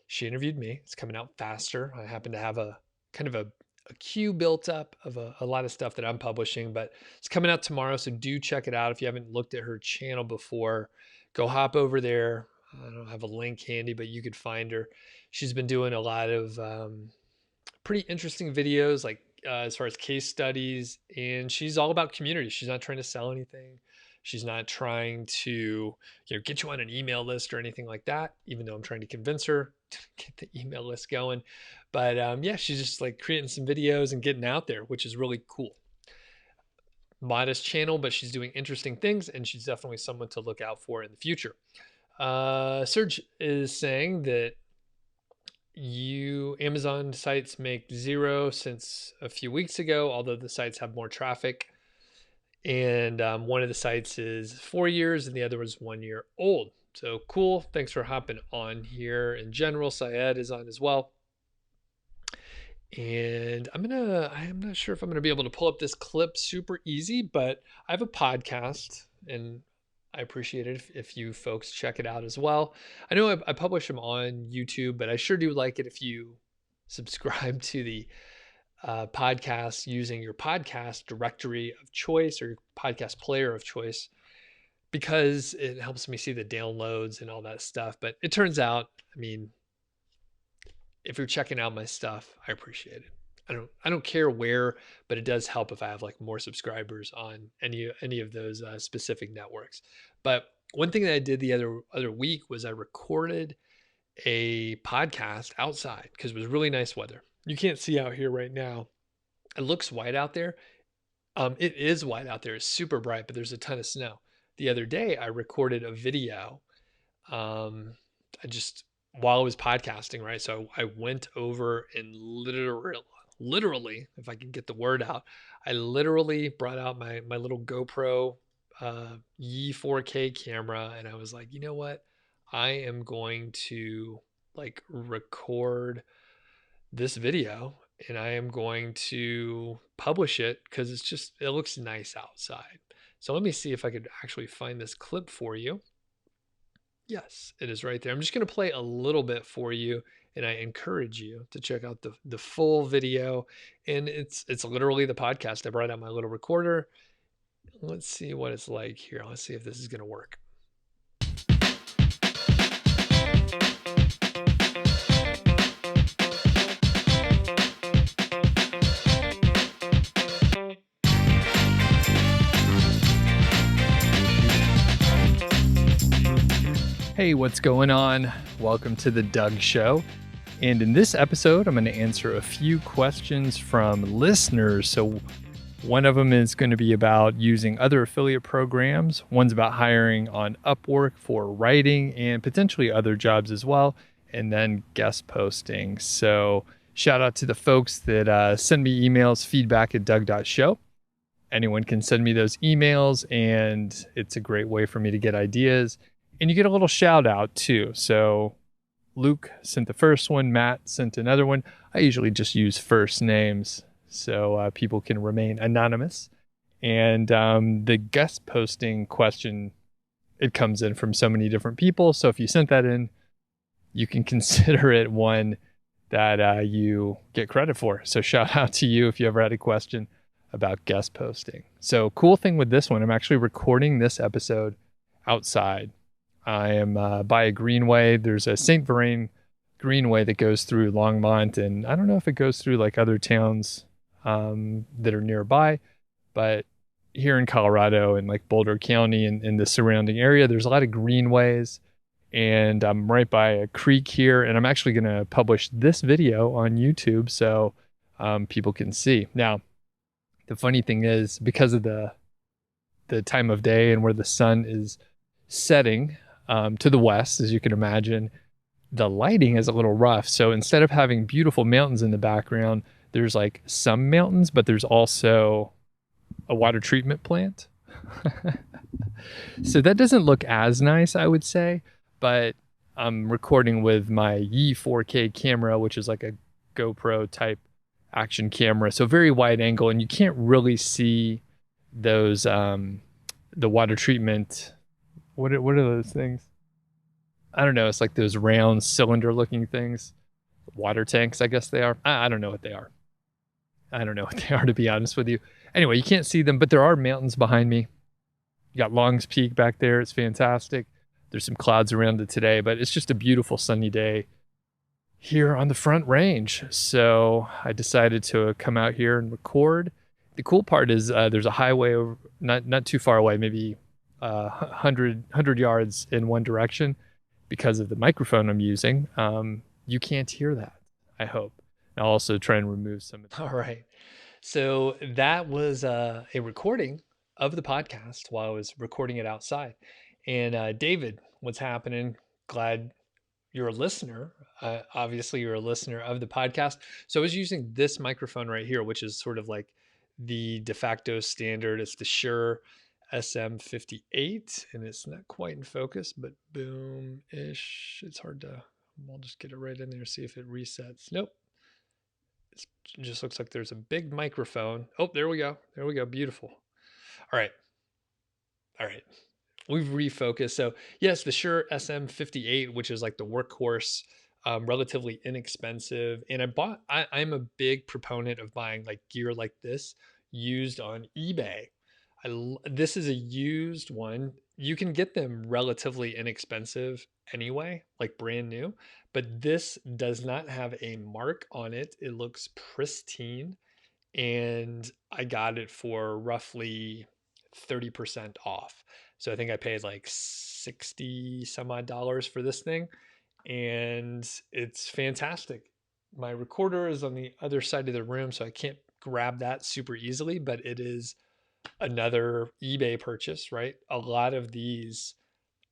she interviewed me. It's coming out faster. I happen to have a kind of a queue built up of a lot of stuff that I'm publishing, but it's coming out tomorrow. So do check it out. If you haven't looked at her channel before, go hop over there. I don't have a link handy, but you could find her. She's been doing a lot of pretty interesting videos, like as far as case studies, and she's all about community. She's not trying to sell anything. She's not trying to, get you on an email list or anything like that, even though I'm trying to convince her to get the email list going. But yeah, she's just like creating some videos and getting out there, which is really cool. Modest channel, but she's doing interesting things, and she's definitely someone to look out for in the future. Serge is saying that Amazon sites make zero since a few weeks ago, although the sites have more traffic. And one of the sites is 4 years and the other is 1 year old. So cool. Thanks for hopping on here. In general, Syed is on as well. And I'm not sure if I'm gonna be able to pull up this clip super easy, but I have a podcast, and I appreciate it if you folks check it out as well. I know I publish them on YouTube, but I sure do like it if you subscribe to the podcast using your podcast directory of choice or your podcast player of choice, because it helps me see the downloads and all that stuff. But it turns out, I mean, if you're checking out my stuff, I appreciate it. I don't care where, but it does help if I have like more subscribers on any of those specific networks. But one thing that I did the other week was I recorded a podcast outside because it was really nice weather. You can't see out here right now. It looks white out there. It is white out there. It's super bright, but there's a ton of snow. The other day, I recorded a video. While I was podcasting, right? So I went over and literally, if I can get the word out, I literally brought out my little GoPro Yi 4K camera, and I was like, you know what? I am going to like record this video and I am going to publish it because it looks nice outside. So let me see if I could actually find this clip for you. Yes, it is right there. I'm just going to play a little bit for you, and I encourage you to check out the full video. And it's literally the podcast. I brought out my little recorder. Let's see what it's like here. Let's see if this is going to work. Hey, what's going on? Welcome to the Doug Show. And in this episode, I'm going to answer a few questions from listeners. So one of them is going to be about using other affiliate programs. One's about hiring on Upwork for writing and potentially other jobs as well. And then guest posting. So shout out to the folks that send me emails, feedback@doug.show. Anyone can send me those emails, and it's a great way for me to get ideas. And you get a little shout out too. So Luke sent the first one, Matt sent another one. I usually just use first names so people can remain anonymous. And the guest posting question, it comes in from so many different people. So if you sent that in, you can consider it one that you get credit for. So shout out to you if you ever had a question about guest posting. So cool thing with this one, I'm actually recording this episode outside. I am by a greenway. There's a St. Vrain greenway that goes through Longmont, and I don't know if it goes through like other towns that are nearby, but here in Colorado and like Boulder County and in the surrounding area, there's a lot of greenways, and I'm right by a creek here, and I'm actually going to publish this video on YouTube so people can see. Now, the funny thing is, because of the time of day and where the sun is setting to the west, as you can imagine, the lighting is a little rough. So instead of having beautiful mountains in the background, there's like some mountains, but there's also a water treatment plant. So that doesn't look as nice, I would say, but I'm recording with my Yi 4K camera, which is like a GoPro type action camera. So very wide angle, and you can't really see those, the water treatment. What are those things? I don't know. It's like those round cylinder looking things. Water tanks, I guess they are. I don't know what they are. I don't know what they are, to be honest with you. Anyway, you can't see them, but there are mountains behind me. You got Long's Peak back there. It's fantastic. There's some clouds around it today, but it's just a beautiful sunny day here on the Front Range. So I decided to come out here and record. The cool part is there's a highway over, not too far away, maybe 100 yards in one direction. Because of the microphone I'm using, you can't hear that, I hope. I'll also try and remove some. All right. So that was a recording of the podcast while I was recording it outside. And David, what's happening? Glad you're a listener. Obviously, you're a listener of the podcast. So I was using this microphone right here, which is sort of like the de facto standard. It's the Shure SM58, and it's not quite in focus, but boom-ish. It's hard to, I'll just get it right in there, see if it resets. Nope. It just looks like there's a big microphone. Oh, there we go. There we go. Beautiful. All right. All right. We've refocused. So yes, the Shure SM58, which is like the workhorse, relatively inexpensive. And I'm a big proponent of buying like gear like this used on eBay. This is a used one. You can get them relatively inexpensive anyway, like brand new, but this does not have a mark on it. It looks pristine, and I got it for roughly 30% off. So I think I paid like 60 some odd dollars for this thing, and it's fantastic. My recorder is on the other side of the room, so I can't grab that super easily, but it is another eBay purchase, right? A lot of these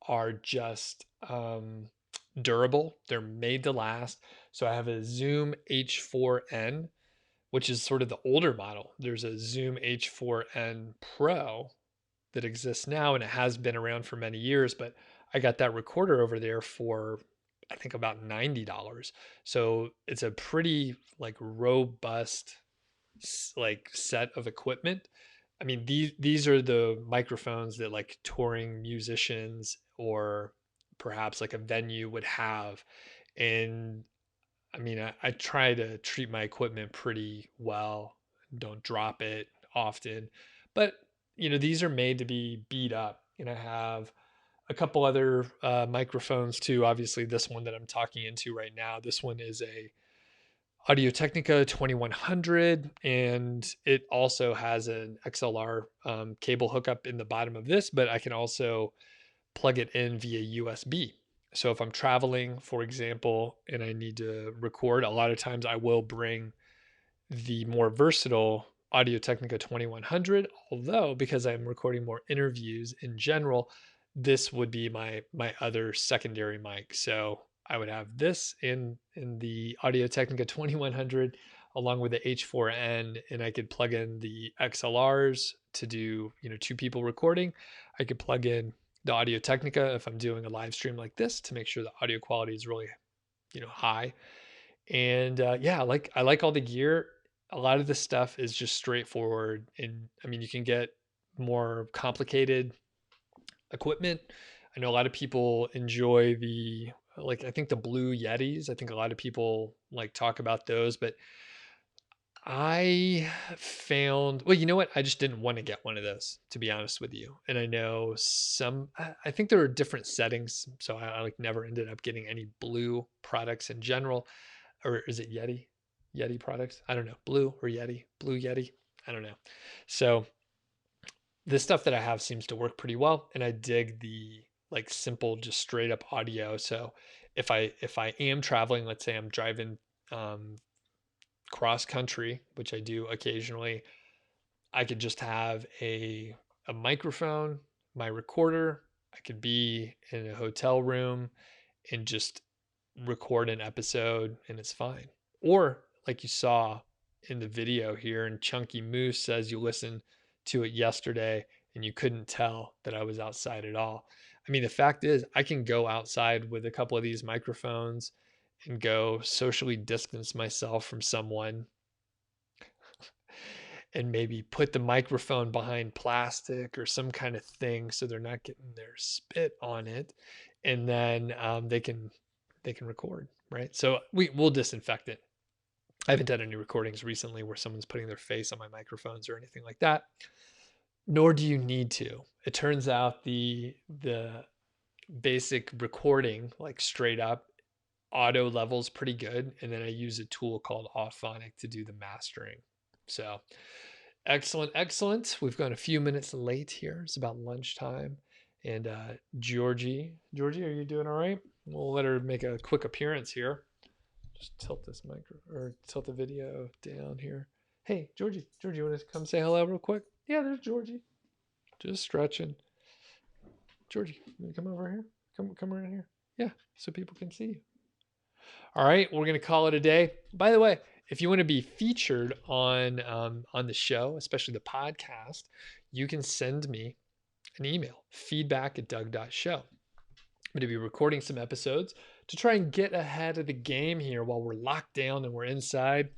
are just durable. They're made to last. So I have a Zoom H4n, which is sort of the older model. There's a Zoom H4n Pro that exists now, and it has been around for many years, but I got that recorder over there for I think about $90. So it's a pretty like robust like set of equipment. I mean, these are the microphones that like touring musicians or perhaps like a venue would have. And I mean, I try to treat my equipment pretty well, don't drop it often. But, these are made to be beat up. And I have a couple other microphones too. Obviously, this one that I'm talking into right now, this one is a Audio Technica 2100, and it also has an XLR cable hookup in the bottom of this, but I can also plug it in via USB. So if I'm traveling, for example, and I need to record, a lot of times I will bring the more versatile Audio Technica 2100, although because I'm recording more interviews in general, this would be my other secondary mic. So I would have this in the Audio Technica 2100 along with the H4n, and I could plug in the XLRs to do, two people recording. I could plug in the Audio Technica if I'm doing a live stream like this to make sure the audio quality is really, high. And yeah, I like all the gear. A lot of this stuff is just straightforward, and I mean, you can get more complicated equipment. I know a lot of people enjoy I think the Blue Yetis. I think a lot of people like talk about those, but I found, well, you know what? I just didn't want to get one of those, to be honest with you. And I know I think there are different settings. So I like never ended up getting any Blue products in general. Or is it Yeti? Yeti products? I don't know. Blue or Yeti? Blue Yeti? I don't know. So the stuff that I have seems to work pretty well. And I dig the like simple, just straight up audio. So if I am traveling, let's say I'm driving cross country, which I do occasionally, I could just have a microphone, my recorder. I could be in a hotel room and just record an episode and it's fine. Or like you saw in the video here, and Chunky Moose says you listened to it yesterday and you couldn't tell that I was outside at all. I mean, the fact is I can go outside with a couple of these microphones and go socially distance myself from someone and maybe put the microphone behind plastic or some kind of thing so they're not getting their spit on it, and then they can record, right? So we'll disinfect it. I haven't done any recordings recently where someone's putting their face on my microphones or anything like that, nor do you need to. It turns out the basic recording, like straight up auto levels, pretty good, and then I use a tool called Auphonic to do the mastering. So excellent. We've gone a few minutes late here. It's about lunchtime. And Georgie, are you doing all right? We'll let her make a quick appearance here. Just tilt this tilt the video down here. Hey, Georgie, you want to come say hello real quick? Yeah, there's Georgie. Just stretching. Georgie, you want to come over here? Come around here. Yeah, so people can see you. All right, we're going to call it a day. By the way, if you want to be featured on the show, especially the podcast, you can send me an email, feedback@doug.show. I'm going to be recording some episodes to try and get ahead of the game here while we're locked down and we're inside.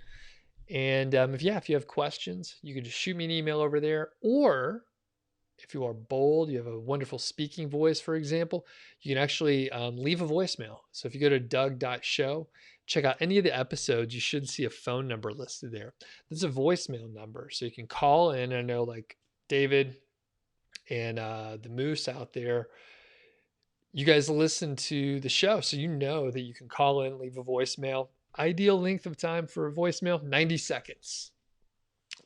And if you have questions, you can just shoot me an email over there. Or if you are bold, you have a wonderful speaking voice, for example, you can actually leave a voicemail. So if you go to doug.show, check out any of the episodes, you should see a phone number listed there. There's a voicemail number. So you can call in. I know like David and the Moose out there, you guys listen to the show, so you know that you can call in, leave a voicemail. Ideal length of time for a voicemail, 90 seconds.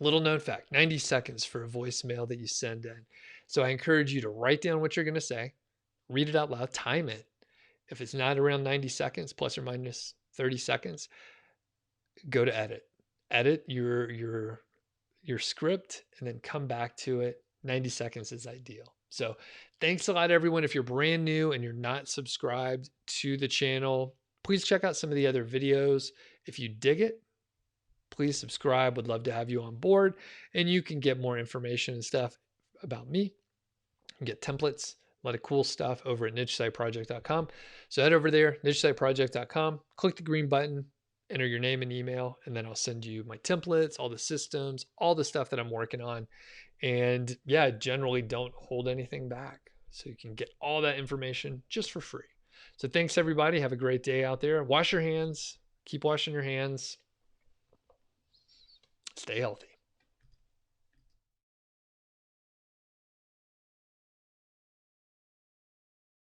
Little known fact, 90 seconds for a voicemail that you send in. So I encourage you to write down what you're going to say, read it out loud, time it. If it's not around 90 seconds, plus or minus 30 seconds, go to edit. Edit your script and then come back to it. 90 seconds is ideal. So thanks a lot, everyone. If you're brand new and you're not subscribed to the channel, please check out some of the other videos. If you dig it, please subscribe. Would love to have you on board, and you can get more information and stuff about me and get templates, a lot of cool stuff over at nichesiteproject.com. So head over there, nichesiteproject.com, click the green button, enter your name and email, and then I'll send you my templates, all the systems, all the stuff that I'm working on. And yeah, generally don't hold anything back. So you can get all that information just for free. So thanks everybody. Have a great day out there. Wash your hands. Keep washing your hands. Stay healthy.